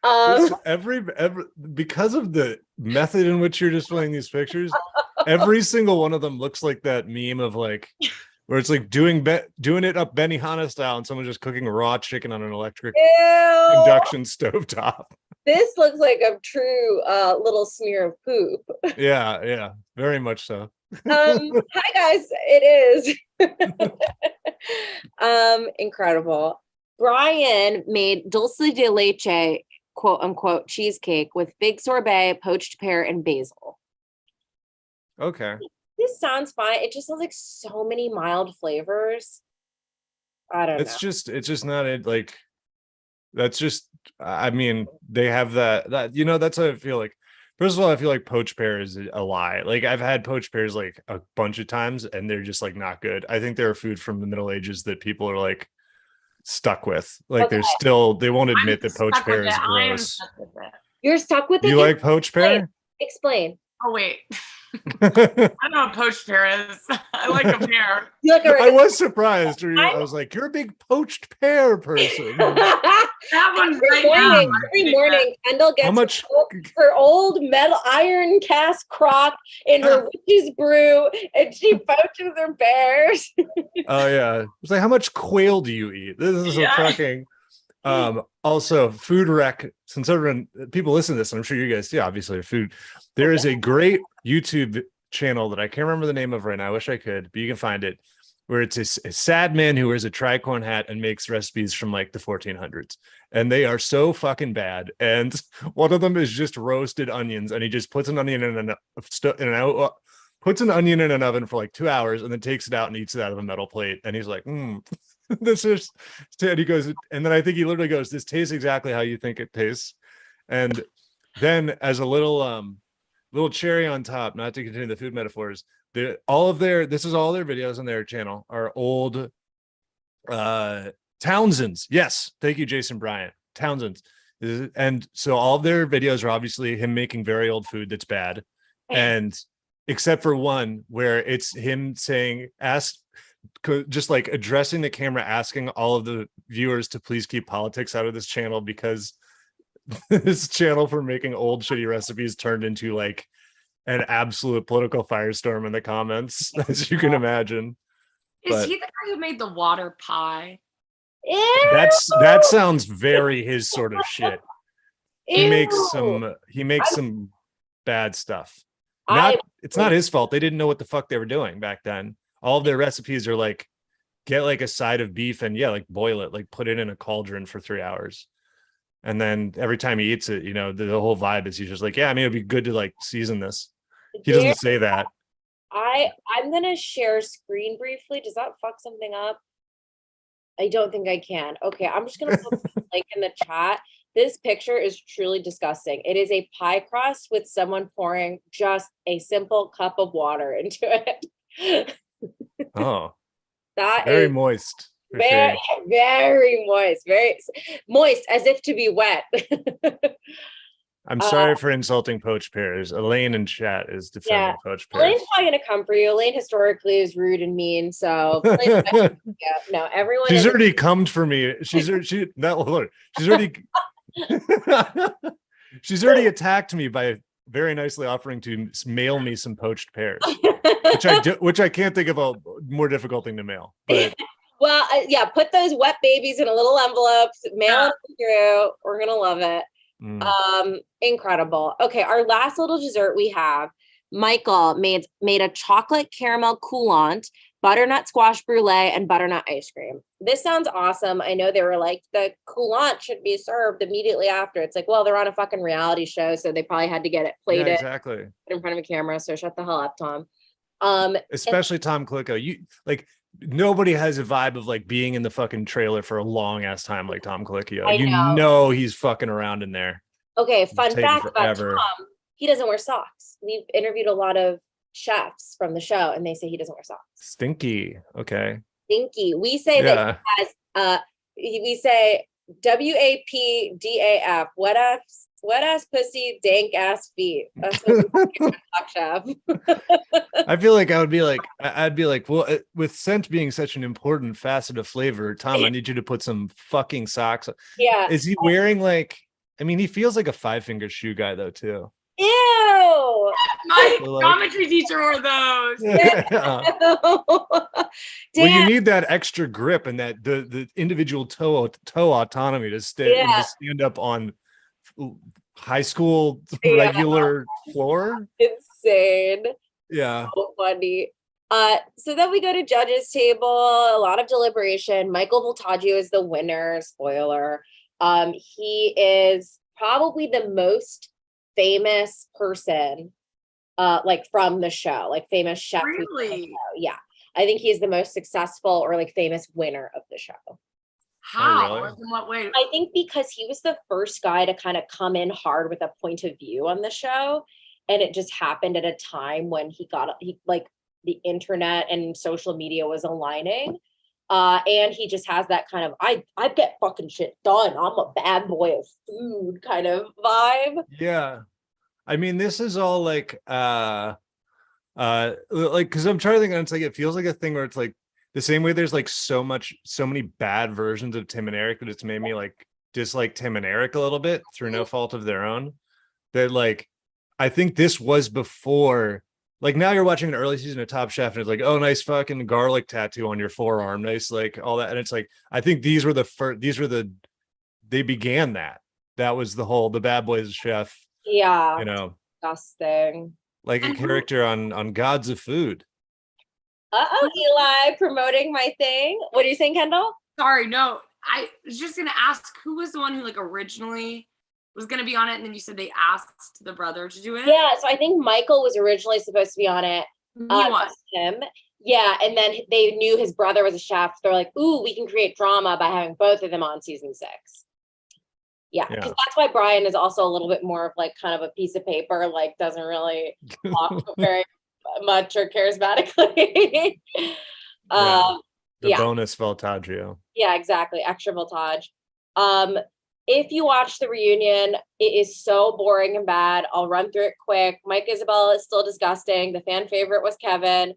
odd. Every because of the method in which you're displaying these pictures, every single one of them looks like that meme of like where it's like doing it up Benihana style and someone just cooking raw chicken on an electric induction stovetop. This looks like a true little smear of poop. Yeah, very much so. Hi guys, it is. Incredible. Brian made dulce de leche, quote unquote, cheesecake with fig sorbet, poached pear, and basil. Okay. This sounds fine. It just sounds like so many mild flavors. I don't know. It's just not it. Like, that's just, I mean, they have that, that's how I feel like. First of all, I feel like poached pear is a lie. Like, I've had poached pears like a bunch of times and they're just like not good. I think they're a food from the Middle Ages that people are like stuck with. Like, they're still, they won't admit that poached pear is gross. You're stuck with it? You like poached pear? Explain. Oh, wait. I don't know what poached pear is. I like a pear. I was surprised. I was like, you're a big poached pear person. Every morning, Kendall gets her old metal iron cast crock in her witch's brew, and she poaches her pears. Oh yeah, it's like, how much quail do you eat? This is shocking. Also, food rec. Since people listen to this, and I'm sure you guys see, obviously, food. There is a great YouTube channel that I can't remember the name of right now. I wish I could, but you can find it, where it's a sad man who wears a tricorn hat and makes recipes from like the 1400s, and they are so fucking bad. And one of them is just roasted onions, and he just puts an onion in an oven for like 2 hours, and then takes it out and eats it out of a metal plate. And he's like, this is, and he goes, and then I think he literally goes, this tastes exactly how you think it tastes. And then as a little cherry on top, not to continue the food metaphors, this is all their videos on their channel are old Townsend's. Yes, thank you, Jason Bryant. Townsend's. And so all of their videos are obviously him making very old food that's bad, and except for one where it's him saying, just like addressing the camera, asking all of the viewers to please keep politics out of this channel, because this channel for making old shitty recipes turned into like an absolute political firestorm in the comments, as you can imagine. Is he the guy who made the water pie? That sounds very his sort of shit. He makes some bad stuff. It's not his fault. They didn't know what the fuck they were doing back then. All of their recipes are like, get like a side of beef and like boil it, like put it in a cauldron for 3 hours. And then every time he eats it, the whole vibe is he's just like, yeah, I mean, it'd be good to like season this. He doesn't say that. I'm going to share screen briefly. Does that fuck something up? I don't think I can. Okay, I'm just going to put the link in the chat. This picture is truly disgusting. It is a pie crust with someone pouring just a simple cup of water into it. Oh, that very is moist. Very moist, very moist, as if to be wet. I'm sorry for insulting poached pears. Elaine in chat is defending poached pears. Elaine's probably gonna come for you. Elaine historically is rude and mean, so no, everyone. She's already come for me. She's already she's already attacked me by very nicely offering to mail me some poached pears, which I can't think of a more difficult thing to mail. But well, put those wet babies in a little envelope, mail them through. We're gonna love it. Incredible. Okay, our last little dessert we have. Michael made a chocolate caramel coulant, butternut squash brulee, and butternut ice cream. This sounds awesome. I know they were like, the coulant should be served immediately after. It's like, well, they're on a fucking reality show, so they probably had to get it plated exactly in front of a camera. So shut the hell up, Tom. Especially Tom Colicchio. You like, nobody has a vibe of like being in the fucking trailer for a long ass time like Tom Colicchio. You know he's fucking around in there. Okay, fun fact about Tom. He doesn't wear socks. We've interviewed a lot of chefs from the show, and they say he doesn't wear socks. Stinky. Okay. Stinky. We say that he has. We say WAPDAF. Wet ass pussy, dank ass feet. That's what we chef. I feel like I'd be like, well, with scent being such an important facet of flavor, Tom, I need you to put some fucking socks. Yeah. Is he wearing like? I mean, he feels like a 5-finger shoe guy though too. Ew! My geometry teacher wore those. Well, you need that extra grip and that the individual toe autonomy to stand up on high school regular floor. Insane. Yeah. So funny. So then we go to judges table, a lot of deliberation. Michael Voltaggio is the winner. Spoiler. He is probably the most famous person like from the show, like famous chef. Really? Yeah. I think he's the most successful or like famous winner of the show. How? Oh, really? In what way? I think because he was the first guy to kind of come in hard with a point of view on the show. And it just happened at a time when he like the internet and social media was aligning. And he just has that kind of I get fucking shit done. I'm a bad boy of food kind of vibe. Yeah. I mean, this is all like because I'm trying to think, and it's like it feels like a thing where it's like the same way there's like so many bad versions of Tim and Eric that it's made me like dislike Tim and Eric a little bit through no fault of their own. That like I think this was before. Like now you're watching an early season of Top Chef and it's like, oh, nice fucking garlic tattoo on your forearm. Nice, like all that. And it's like, I think they began that. That was the Bad Boys Chef. Yeah. You know, disgusting. Like a character on Gods of Food. Eli promoting my thing. What are you saying, Kendall? Sorry, no. I was just gonna ask who was the one who like originally was going to be on it, and then you said they asked the brother to do it? Yeah, so I think Michael was originally supposed to be on it. Him. Yeah, and then they knew his brother was a chef. They're like, ooh, we can create drama by having both of them on season 6. Yeah, because that's why Brian is also a little bit more of like kind of a piece of paper, like doesn't really talk very much or charismatically. Bonus Voltaggio. Yeah, exactly. Extra voltage. If you watch the reunion, it is so boring and bad. I'll run through it quick. Mike Isabella is still disgusting. The fan favorite was Kevin.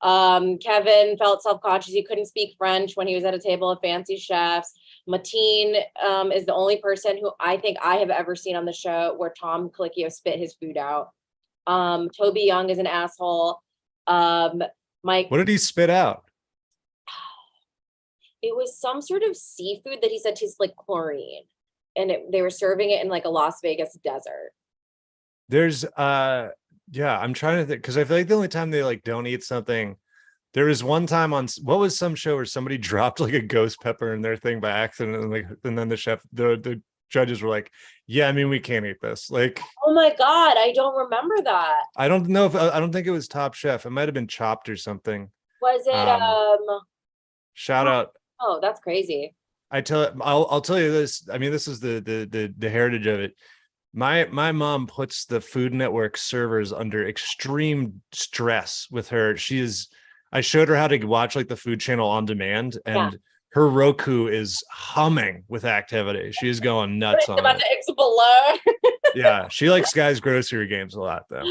Kevin felt self-conscious. He couldn't speak French when he was at a table of fancy chefs. Mateen is the only person who I think I have ever seen on the show where Tom Colicchio spit his food out. Toby Young is an asshole. Mike. What did he spit out? It was some sort of seafood that he said tastes like chlorine. And they were serving it in like a Las Vegas desert. There's I'm trying to think because I feel like the only time they like don't eat something, there was one time on what was some show where somebody dropped like a ghost pepper in their thing by accident, and then the chef, the judges were like, yeah, I mean, we can't eat this. Like, oh my god, I don't remember that. I don't think it was Top Chef. It might have been Chopped or something. Was it shout out. Oh, that's crazy. I'll tell you this. I mean, this is the heritage of it. My mom puts the Food Network servers under extreme stress with her. I showed her how to watch like the Food Channel on demand, and her Roku is humming with activity. She's going nuts on about it. to explode. Yeah, she likes Guy's Grocery Games a lot, though.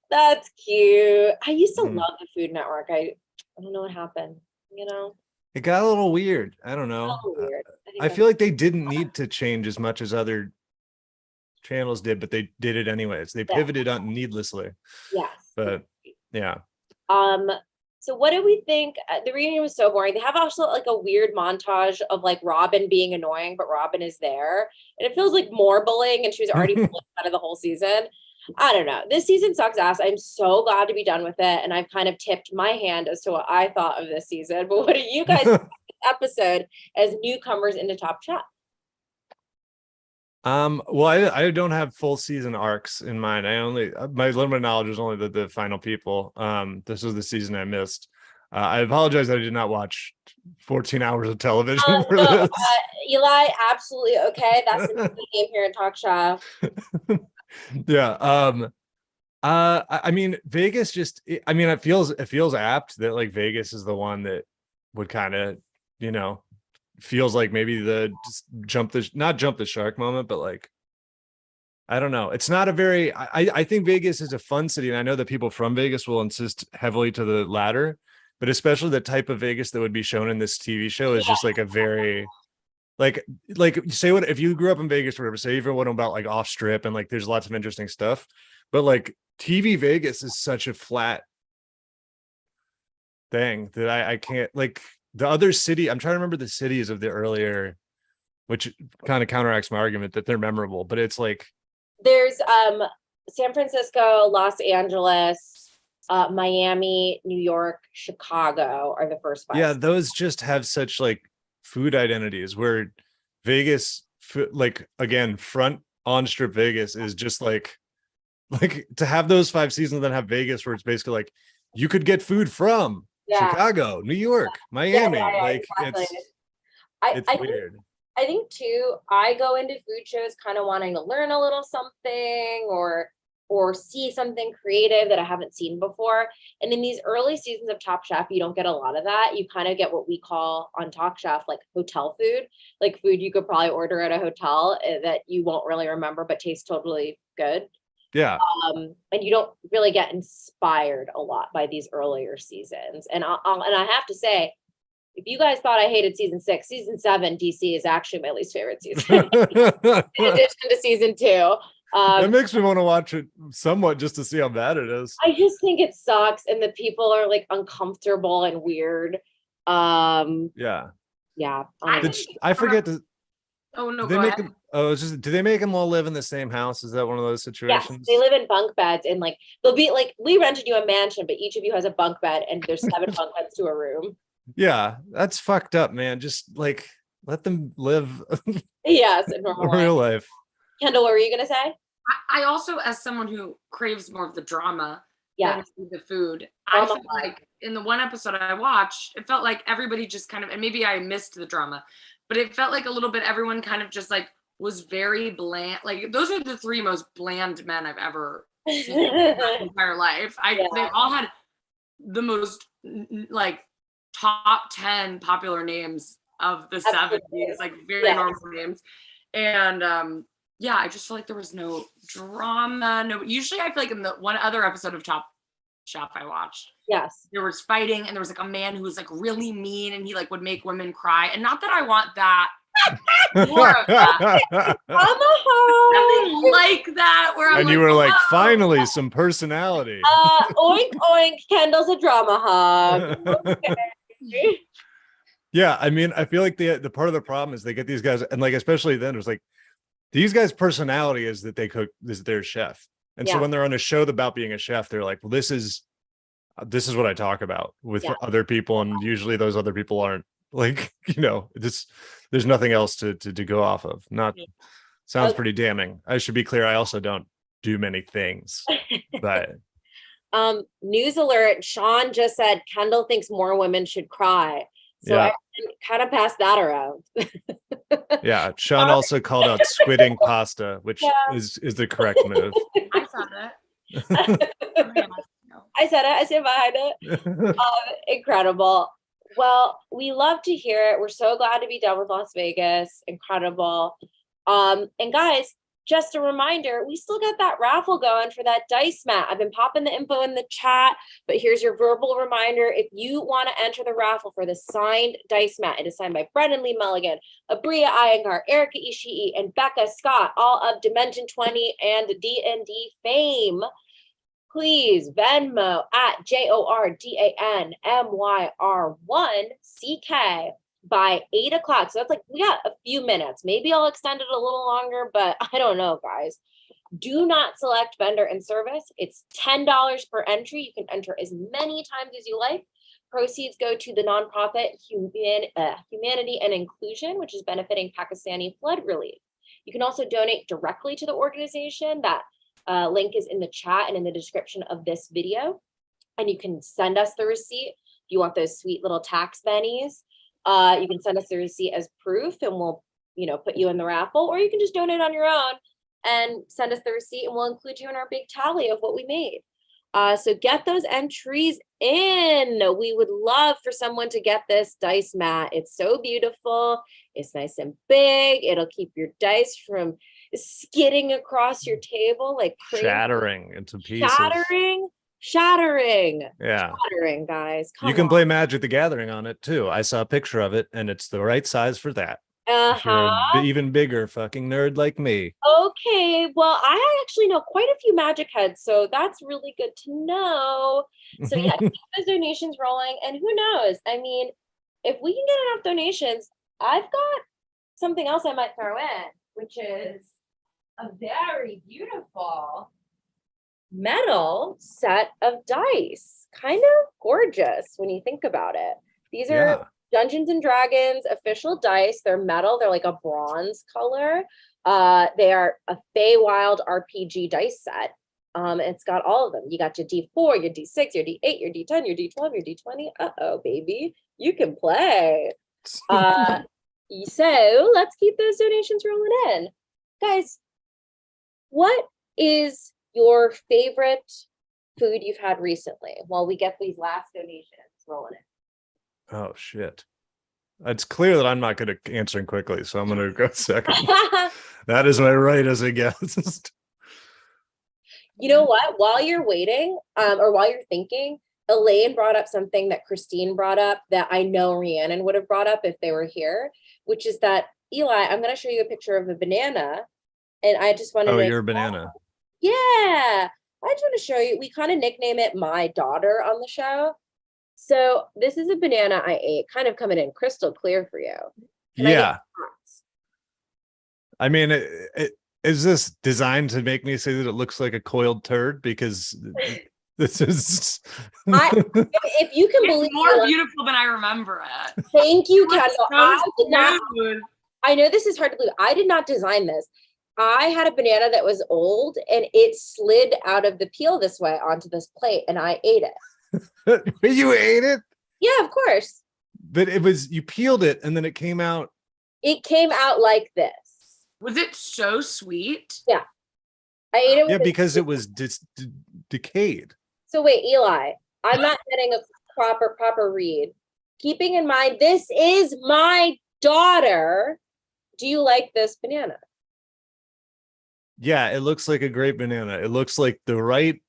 That's cute. I used to love the Food Network. I don't know what happened, you know? It got a little weird. I don't know. Weird. I feel like they didn't need to change as much as other channels did, but they did it anyways. They pivoted on needlessly. Yes. But yeah. So what did we think? The reunion was so boring. They have also like a weird montage of like Robin being annoying, but Robin is there. And it feels like more bullying, and she was already bullied out of the whole season. I don't know. This season sucks ass. I'm so glad to be done with it. And I've kind of tipped my hand as to what I thought of this season. But what do you guys think of this episode as newcomers into Top Chef? Well, I don't have full season arcs in mind. My limited knowledge is only the final people. This was the season I missed. I apologize that I did not watch 14 hours of television for this. Eli, absolutely okay. That's the game here in Talk Shop. Yeah. I mean, Vegas it feels apt that like Vegas is the one that would kind of, feels like maybe not jump the shark moment, but like, I don't know. It's not a very, I think Vegas is a fun city. And I know that people from Vegas will insist heavily to the latter, but especially the type of Vegas that would be shown in this TV show is just like a very, like say what, if you grew up in Vegas or whatever, say even what about like off strip and like, there's lots of interesting stuff, but like TV Vegas is such a flat thing that I can't, like, the other city, I'm trying to remember the cities of the earlier, which kind of counteracts my argument that they're memorable, but it's like there's San Francisco, Los Angeles, Miami, New York, Chicago are the first 5. Yeah, those just have such like food identities, where Vegas, like again, front on strip Vegas is just like to have those 5 seasons and then have Vegas where it's basically like you could get food from Chicago, New York, Miami. Exactly. It's weird. I think too, I go into food shows kind of wanting to learn a little something or see something creative that I haven't seen before. And in these early seasons of Top Chef, you don't get a lot of that. You kind of get what we call on Top Chef, like hotel food, like food you could probably order at a hotel that you won't really remember, but tastes totally good. Yeah. And you don't really get inspired a lot by these earlier seasons. And I have to say, if you guys thought I hated season 6, season 7 DC is actually my least favorite season. In addition to season 2. That makes me want to watch it somewhat just to see how bad it is. I just think it sucks, and the people are like uncomfortable and weird. Yeah. I forget to. Oh no! They make them. Oh, it's just. Do they make them all live in the same house? Is that one of those situations? Yes, they live in bunk beds, and like they'll be like, we rented you a mansion, but each of you has a bunk bed, and there's 7 bunk beds to a room. Yeah, that's fucked up, man. Just like let them live. Yes, in normal real life. Kendall, what were you gonna say? I also, as someone who craves more of the drama than the food, I felt like in the one episode I watched, it felt like everybody just kind of, and maybe I missed the drama, but it felt like a little bit everyone kind of just like was very bland. Like those are the 3 most bland men I've ever seen in my entire life. They all had the most like top 10 popular names of the 70s, like very normal names. And I just feel like there was no drama. No, usually I feel like in the one other episode of Top Chef I watched, there was fighting, and there was like a man who was like really mean, and he like would make women cry. And not that I want that, more of that. Nothing like that. Where I'm and you were like, finally, some personality. Oink oink, Kendall's a drama hog. Okay. Yeah, I mean, I feel like the part of the problem is they get these guys, and like especially then, it's like these guys' personality is that they cook, is their chef. And so when they're on a show about being a chef, they're like, well, this is what I talk about with other people. And usually those other people aren't like, there's nothing else to go off of. Sounds pretty damning. I should be clear. I also don't do many things, but. News alert. Sean just said Kendall thinks more women should cry. So I kind of passed that around. Yeah, Sean also called out squidding pasta, which is the correct move. I saw that. I said it. I stand behind it. Incredible. Well, we love to hear it. We're so glad to be done with Las Vegas. Incredible. And guys, just a reminder, we still got that raffle going for that dice mat. I've been popping the info in the chat, but here's your verbal reminder. If you want to enter the raffle for the signed dice mat, it is signed by Brennan Lee Mulligan, Aabria Iyengar, Erika Ishii, and Becca Scott, all of Dimension 20 and D&D fame. Please Venmo at JORDANMYR1CK by 8 o'clock. So that's like, we got a few minutes. Maybe I'll extend it a little longer, but I don't know, guys. Do not select vendor and service. It's $10 per entry. You can enter as many times as you like. Proceeds go to the nonprofit Humanity and Inclusion, which is benefiting Pakistani flood relief. You can also donate directly to the organization. That link is in the chat and in the description of this video. And you can send us the receipt. If you want those sweet little tax bennies, you can send us the receipt as proof and we'll, put you in the raffle, or you can just donate on your own and send us the receipt and we'll include you in our big tally of what we made. So get those entries in. We would love for someone to get this dice mat. It's so beautiful. It's nice and big. It'll keep your dice from skidding across your table like crazy. Shattering into pieces. Shattering. Yeah. Shattering, guys. You can play Magic the Gathering on it too. I saw a picture of it and it's the right size for that. If you're an even bigger fucking nerd like me. Okay, well, I actually know quite a few Magic heads, so that's really good to know. So yeah, keep those donations rolling, and who knows? I mean, if we can get enough donations, I've got something else I might throw in, which is a very beautiful metal set of dice. Kind of gorgeous when you think about it. These are Dungeons and Dragons official dice. They're metal. They're like a bronze color. They are a Feywild RPG dice set. It's got all of them. You got your D4, your D6, your D8, your D10, your D12, your D20. Uh-oh, baby. You can play. So let's keep those donations rolling in. Guys, what is your favorite food you've had recently while we get these last donations rolling in? Oh shit. It's clear that I'm not good at answering quickly, so I'm gonna go second. That is my right as a guest. You know what? While you're waiting, or while you're thinking, Elaine brought up something that Christine brought up that I know Rhiannon would have brought up if they were here, which is that, Eli, I'm gonna show you a picture of a banana. And I just wanted to— your banana. Yeah. I just want to show you. We kind of nickname it My Daughter on the show. So this is a banana I ate, kind of coming in crystal clear for you. I mean, is this designed to make me say that it looks like a coiled turd? Because this is if you can believe it's more beautiful than I remember it. Thank you, Kendall. I know this is hard to believe. I did not design this. I had a banana that was old and it slid out of the peel this way onto this plate and I ate it. You ate it? Yeah, of course. But you peeled it and then it came out. It came out like this. Was it so sweet? Yeah. I ate it with because it was decayed. So wait, Eli, I'm not getting a proper read. Keeping in mind, this is my daughter. Do you like this banana? Yeah, it looks like a great banana. It looks like the right.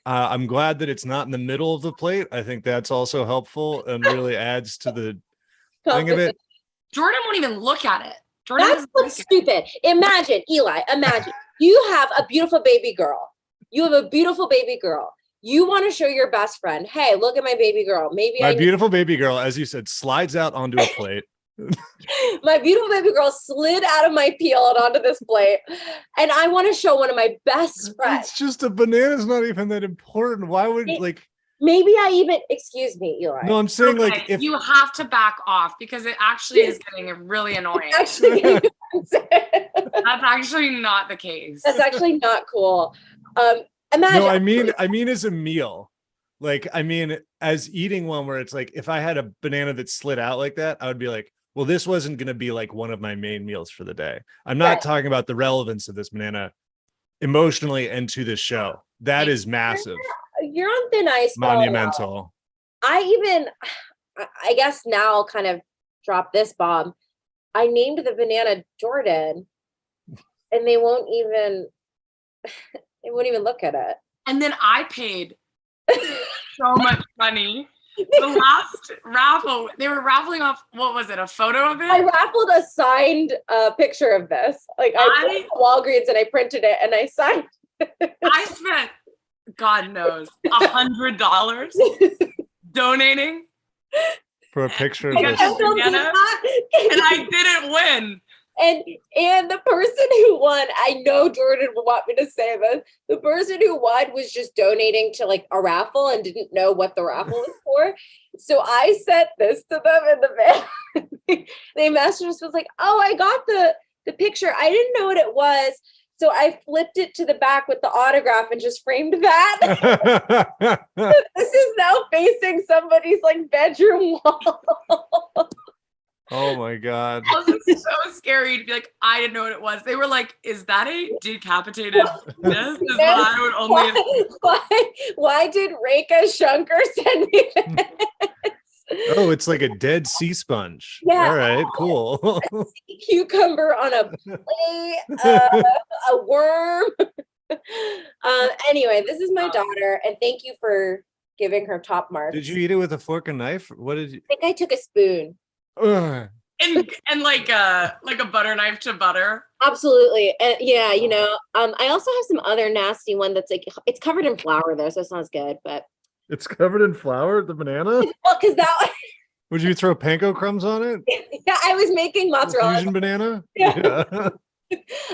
I'm glad that it's not in the middle of the plate. I think that's also helpful and really adds to the thing of it. Jordan won't even look at it. That's what's stupid. Imagine, Eli, you have a beautiful baby girl. You have a beautiful baby girl. You want to show your best friend, hey, look at my baby girl. Maybe my beautiful baby girl, as you said, slides out onto a plate. My beautiful baby girl slid out of my peel and onto this plate, and I want to show one of my best friends. It's just a banana's not even that important. Why would maybe I even excuse me, Eli. No, I'm saying if you have to back off because it actually is getting really annoying. That's actually not the case. That's actually not cool. Imagine. No, I mean as a meal. As eating one where it's like if I had a banana that slid out like that, I would be like, well, this wasn't going to be like one of my main meals for the day. I'm not talking about the relevance of this banana emotionally and to this show. That is massive. You're on thin ice. Monumental. I guess now I'll kind of drop this bomb. I named the banana Jordan. and they won't even look at it. And then I paid so much money. The last raffle, they were raffling off, what was it, a photo of it? I raffled a signed picture of this. Like I went to Walgreens and I printed it and I signed it. I spent, God knows, $100 donating for a picture of this. And I didn't win. And the person who won, I know Jordan will want me to say this. The person who won was just donating to like a raffle and didn't know what the raffle was for. So I sent this to them in the mail. They messaged us, was like, "Oh, I got the picture. I didn't know what it was." So I flipped it to the back with the autograph and just framed that. This is now facing somebody's like bedroom wall. Oh my God. It was so scary to be like, I didn't know what it was. They were like, is that a decapitated penis? Is what I would only why did Reka Shankar send me this? Oh, it's like a dead sea sponge. Yeah. All right, cool. A sea cucumber on a plate, a worm. Anyway, this is my daughter, and thank you for giving her top marks. Did you eat it with a fork and knife? What did you? I think I took a spoon. And like a butter knife to butter. Absolutely. And yeah, you know, I also have some other nasty one that's like, it's covered in flour though, so it's not as good, but it's covered in flour, the banana? Well, because that would you throw panko crumbs on it? Yeah, I was making mozzarella. Fusion banana? Yeah.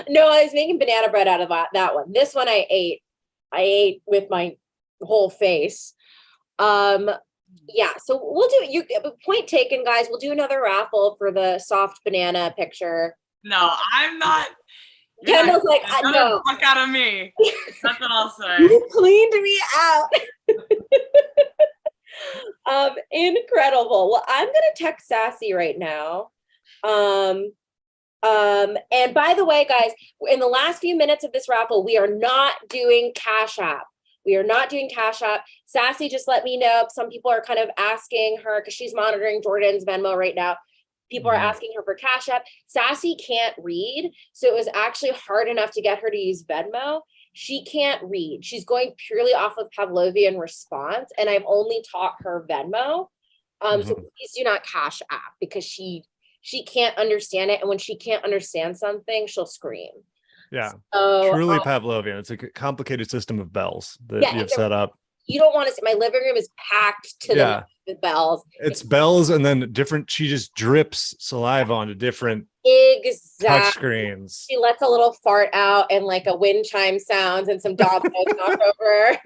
No, I was making banana bread out of that one. This one I ate with my whole face. Yeah, so we'll do you point taken, guys. We'll do another raffle for the soft banana picture. No, I'm not. Kendall's like, no. Fuck out of me. That's what I'll say. You cleaned me out. Incredible. Well, I'm gonna text Sassy right now. And by the way, guys, in the last few minutes of this raffle, we are not doing Cash App. We are not doing Cash App. Sassy just let me know. Some people are kind of asking her because she's monitoring Jordan's Venmo right now. People are asking her for Cash App. Sassy can't read, so it was actually hard enough to get her to use Venmo. She can't read. She's going purely off of Pavlovian response, and I've only taught her Venmo. So please do not Cash App because she can't understand it, and when she can't understand something, she'll scream. Yeah, so, truly Pavlovian. It's a complicated system of bells that you've set up. You don't want to see, my living room is packed to the with bells. It's bells and then different, she just drips saliva onto different touch screens. She lets a little fart out and like a wind chime sounds and some dominoes knock over.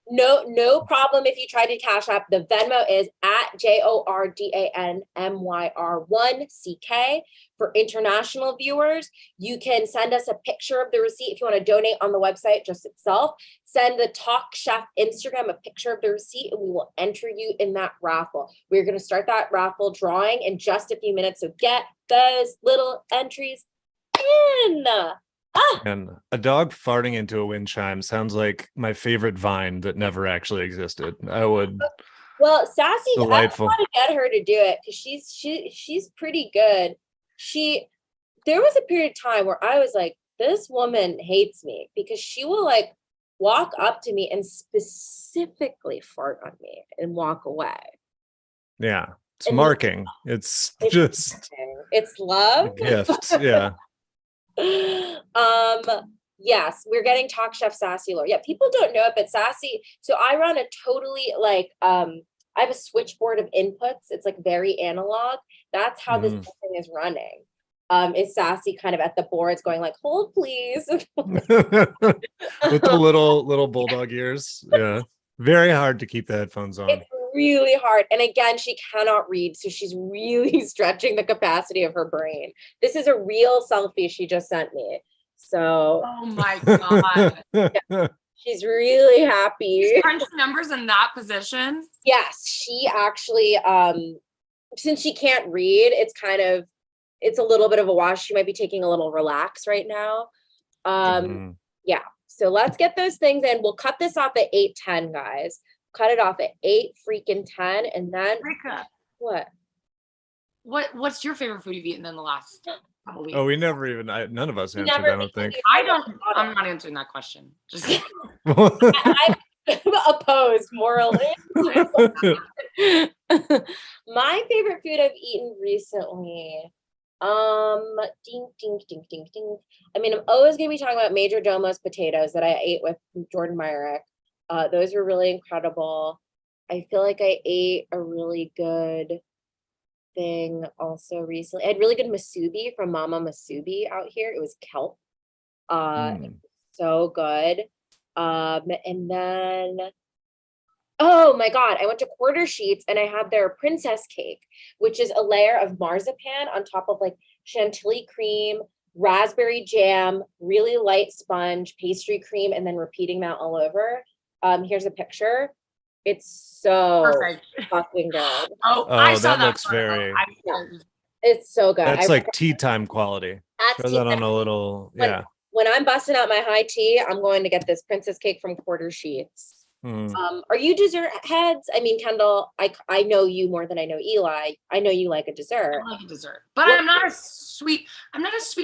No problem if you try to Cash App. The Venmo is at JORDANMYR1CK. For international viewers, you can send us a picture of the receipt if you want to donate on the website just itself. Send the Talk Chef Instagram a picture of the receipt and we will enter you in that raffle. We're going to start that raffle drawing in just a few minutes. So get those little entries in. And a dog farting into a wind chime sounds like my favorite Vine that never actually existed. Well, Sassy, delightful. I want to get her to do it because she's pretty good. There was a period of time where I was like, this woman hates me because she will like walk up to me and specifically fart on me and walk away. Yeah, it's marking. It's just love. A gift. Yeah. Yes, we're getting Talk Chef Sassy Lore. Yeah, people don't know it, but Sassy, so I run a totally like I have a switchboard of inputs. It's like very analog. That's how this thing is running. Is Sassy kind of at the boards going like, hold please. With the little bulldog ears. Yeah. Very hard to keep the headphones on. It's really hard. And again, she cannot read. So she's really stretching the capacity of her brain. This is a real selfie she just sent me. So oh my God. Yeah, she's really happy. Crunch numbers in that position. Yes, she actually since she can't read, it's a little bit of a wash. She might be taking a little relax right now. Yeah. So let's get those things in. We'll cut this off at 8:10, guys. Cut it off at 8:10, and then Rika, what? What's your favorite food you've eaten in the last? Oh, we never even. None of us answered. I don't think. I'm not answering that question. Just I'm opposed morally. My favorite food I've eaten recently. Ding, ding, ding, ding, ding. I mean, I'm always gonna be talking about Major Domo's potatoes that I ate with Jordan Myrick. Those were really incredible. I feel like I ate a really good thing also recently. I had really good masubi from Mama Masubi out here. It was kelp. So good. And then oh my God, I went to Quarter Sheets and I had their princess cake, which is a layer of marzipan on top of like chantilly cream, raspberry jam, really light sponge, pastry cream, and then repeating that all over. Here's a picture. It's so perfect. fucking good. Oh, I saw that looks very. It's so good. That's like tea time quality. Throw that on a little, When I'm busting out my high tea, I'm going to get this princess cake from Quarter Sheets. Are you dessert heads? I mean, Kendall, I know you more than I know Eli. I know you like a dessert. I like a dessert, but I'm not a sweet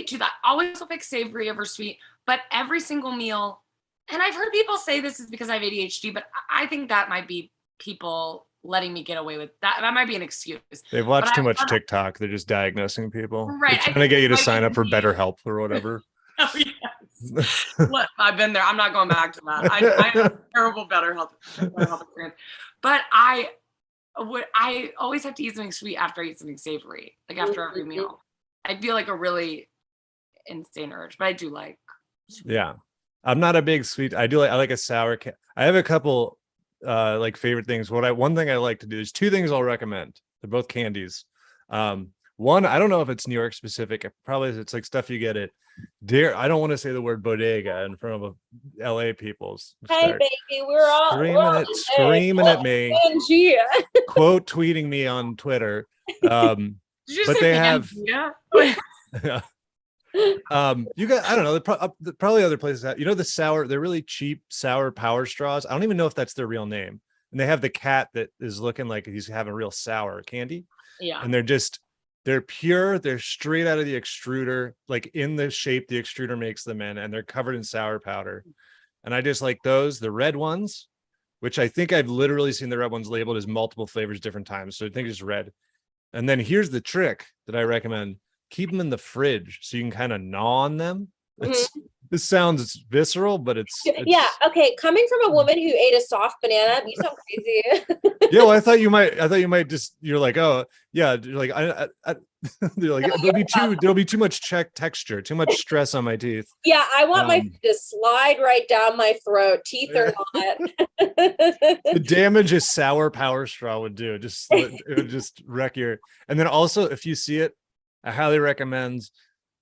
tooth. I always will pick savory over sweet, but every single meal, and I've heard people say this is because I have ADHD, but I think that might be people letting me get away with that. That might be an excuse. They've watched too much TikTok. They're just diagnosing people. Right. They're trying to get you to sign up for BetterHelp or whatever. Oh, yes. Look, I've been there. I'm not going back to that. I have terrible BetterHelp experience. But I always have to eat something sweet after I eat something savory, like after every meal. I feel like a really insane urge, but I do like sweet. Yeah. I'm not a big sweet. I like a sour. I have a couple like favorite things. One thing I like to do, there's two things I'll recommend. They're both candies. One, I don't know if it's New York specific. It's like stuff you get at I don't want to say the word bodega in front of LA people's. Hey baby, we're all screaming at me. Quote tweeting me on Twitter. But they have you got, I don't know, probably other places that, they're really cheap sour power straws. I don't even know if that's their real name. And they have the cat that is looking like he's having real sour candy. Yeah. And they're pure, they're straight out of the extruder, like in the shape the extruder makes them in, and they're covered in sour powder. And I just like those, the red ones, which I think I've literally seen the red ones labeled as multiple flavors different times. So I think it's red. And then here's the trick that I recommend. Keep them in the fridge so you can kind of gnaw on them. This sounds visceral, but it's yeah. Okay, coming from a woman who ate a soft banana, you sound crazy. Yeah, well, I thought you might just. You're like, oh yeah, you're like, you're like, there'll be too much texture, too much stress on my teeth. Yeah, I want my to slide right down my throat, teeth or not. The damage a sour power straw would do, it would just wreck your. And then also, if you see it, I highly recommend.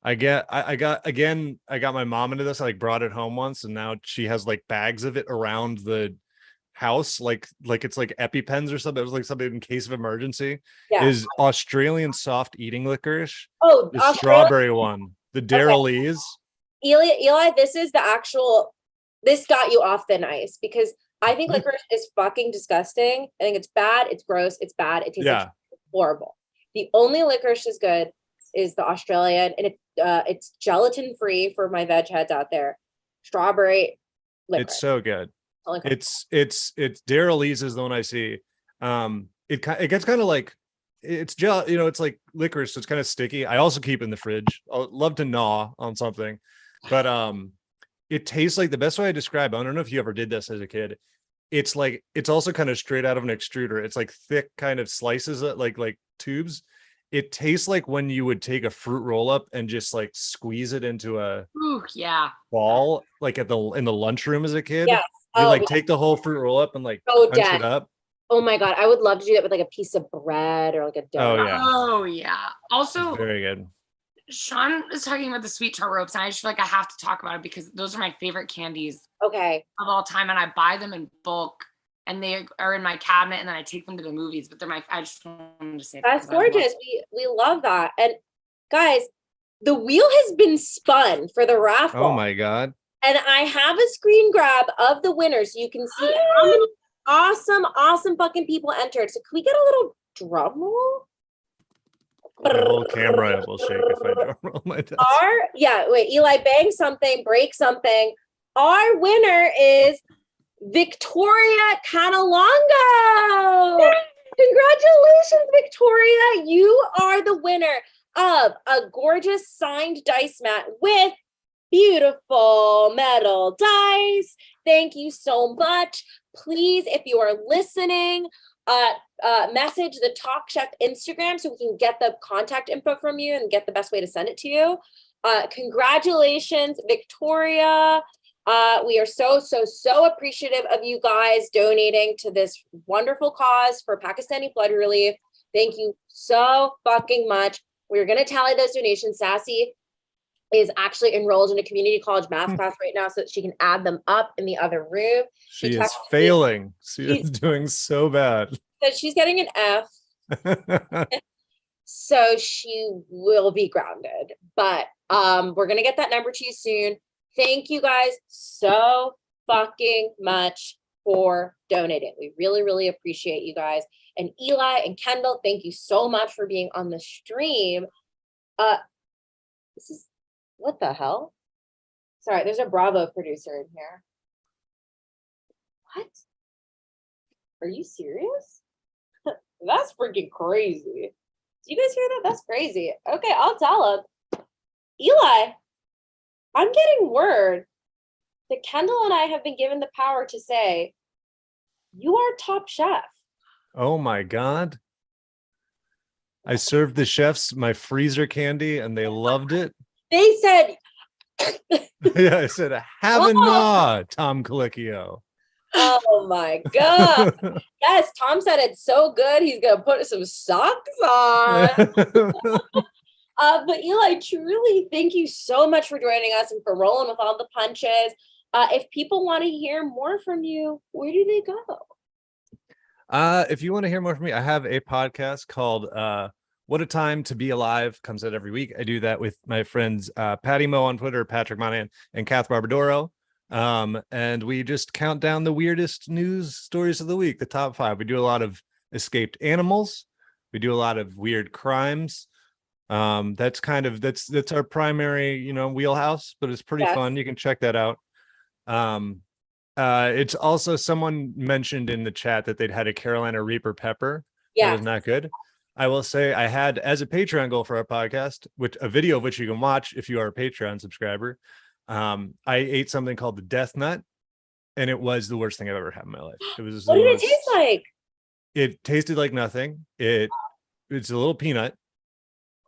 I got my mom into this. I like brought it home once, and now she has like bags of it around the house, like it's like EpiPens or something. It was like something in case of emergency. Yeah. Is Australian soft eating licorice. Oh, the strawberry one, the Daryl Lee's. Eli, this got you off thin ice, because I think licorice is fucking disgusting. I think it's bad. It's gross. It's bad. It tastes like horrible. The only licorice is good is the Australian, and it's gelatin free for my veg heads out there. Strawberry licorice. It's so good. It's Daryl Lee's is the one I see. It gets kind of like it's gel, it's like licorice, so it's kind of sticky. I also keep it in the fridge. I love to gnaw on something, but it tastes like, the best way I describe it, I don't know if you ever did this as a kid. It's like, it's also kind of straight out of an extruder. It's like thick kind of slices, like tubes. It tastes like when you would take a fruit roll up and just like squeeze it into a ball, like in the lunchroom as a kid. Yes. You take the whole fruit roll up and like punch it up. Oh my God, I would love to do that with like a piece of bread or like a donut. Oh yeah. Also, very good. Sean is talking about the sweet tart ropes, and I just feel like I have to talk about it because those are my favorite candies of all time, and I buy them in bulk, and they are in my cabinet, and then I take them to the movies. But I just wanted to say that's gorgeous. We love that. And guys, the wheel has been spun for the raffle. Oh my God. And I have a screen grab of the winners, so you can see how many awesome fucking people entered. So can we get a little drum roll? The whole camera will shake if I drum roll my dice. Eli, bang something, break something. Our winner is Victoria Canalongo. Congratulations, Victoria. You are the winner of a gorgeous signed dice mat with beautiful metal dice. Thank you so much. Please, if you are listening, message the Talk Chef Instagram so we can get the contact info from you and get the best way to send it to you. Congratulations, Victoria. We are so appreciative of you guys donating to this wonderful cause for Pakistani blood relief. Thank you so fucking much. We're going to tally those donations. Sassy is actually enrolled in a community college math class right now so that she can add them up in the other room. She is failing. She is doing so bad. So she's getting an F. So she will be grounded. But we're going to get that number to you soon. Thank you guys so fucking much for donating. We really appreciate you guys. And Eli and Kendall, thank you so much for being on the stream. This is, what the hell? Sorry, there's a Bravo producer in here. What? Are you serious? That's freaking crazy. Do you guys hear that? That's crazy. Okay, I'll tell him. Eli, I'm getting word that Kendall and I have been given the power to say, you are top chef. Oh my God. I served the chefs my freezer candy and they loved it. They said, yeah, I said, have a gnaw, Tom Colicchio. Oh my God. Yes, Tom said it's so good. He's going to put some socks on. But Eli, truly, thank you so much for joining us and for rolling with all the punches. If people want to hear more from you, where do they go? If you want to hear more from me, I have a podcast called What a Time to Be Alive. Comes out every week. I do that with my friends Patty Mo on Twitter, Patrick Monahan, and Kath Barbadoro. And we just count down the weirdest news stories of the week, the top 5. We do a lot of escaped animals. We do a lot of weird crimes. That's our primary, wheelhouse, but it's pretty fun. You can check that out. It's also, someone mentioned in the chat that they'd had a Carolina Reaper pepper. That was not good. I will say I had, as a Patreon goal for our podcast, which a video of which you can watch if you are a Patreon subscriber. I ate something called the Death Nut, and it was the worst thing I've ever had in my life. It was. What did it taste like? It tasted like nothing. It's a little peanut.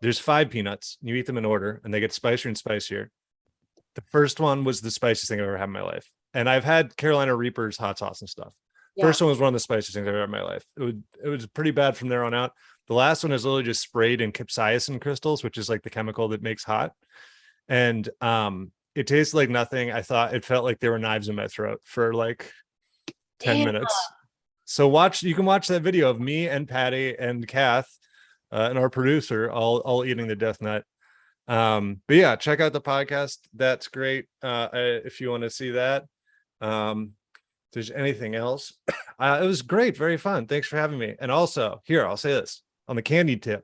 There's 5 peanuts. You eat them in order, and they get spicier and spicier. The first one was the spiciest thing I've ever had in my life. And I've had Carolina Reaper's hot sauce and stuff. Yeah. First one was one of the spiciest things I've ever had in my life. It was pretty bad from there on out. The last one is literally just sprayed in capsaicin crystals, which is like the chemical that makes hot. And it tasted like nothing. I thought it felt like there were knives in my throat for like 10 minutes. So you can watch that video of me and Patty and Kath and our producer all eating the Death Nut. But yeah, check out the podcast. That's great. If you want to see that. If there's anything else, it was great. Very fun. Thanks for having me. And also here, I'll say this on the candy tip,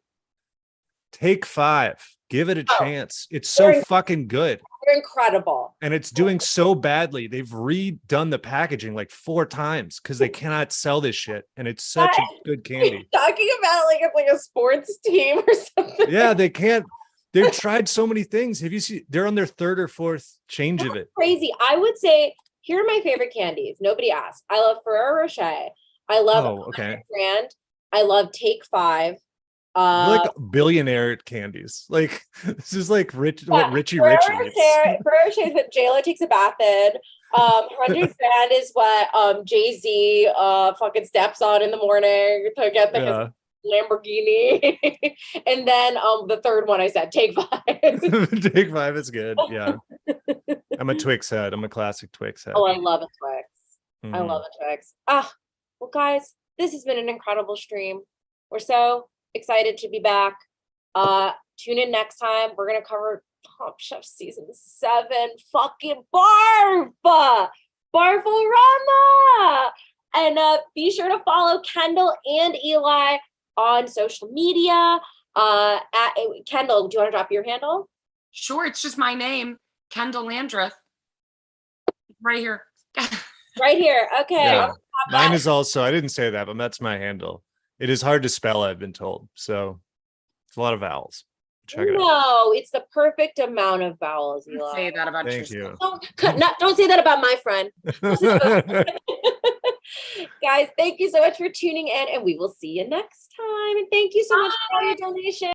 Take 5, give it a chance. It's so fucking good. They're incredible. And it's doing so badly. They've redone the packaging like 4 times because they cannot sell this shit. And it's such a good candy. Talking about like it's like a sports team or something. Yeah, they can't. They've tried so many things. Have you seen? They're on their 3rd or 4th change of it. Crazy. I would say here are my favorite candies. Nobody asked. I love Ferrero Rocher. I love Grand. I love Take 5. Like billionaire candies. Like this is like what Richie Rich eats. Ferrero Rocher is what JLo takes a bath in. 100 Grand is what Jay-Z fucking steps on in the morning to get his Lamborghini. And then the 3rd one I said, Take 5. Take 5 is good. Yeah. I'm a Twix head. I'm a classic Twix head. Oh, I love a Twix. I love a Twix. Well, guys, this has been an incredible stream. We're so excited to be back. Tune in next time. We're gonna cover Top Chef season 7. Fucking Barf-Rama. And be sure to follow Kendall and Eli on social media. Kendall, do you want to drop your handle? Sure, it's just my name, Kendall Landreth. Right here. Right here. Okay. Yeah. Mine is also, I didn't say that, but that's my handle. It is hard to spell, I've been told. So it's a lot of vowels. Check it out. No, it's the perfect amount of vowels, Don't Eli. say that about Thank yourself. you. Don't say that about my friend. Guys, thank you so much for tuning in, and we will see you next time. And thank you so much for all your donations.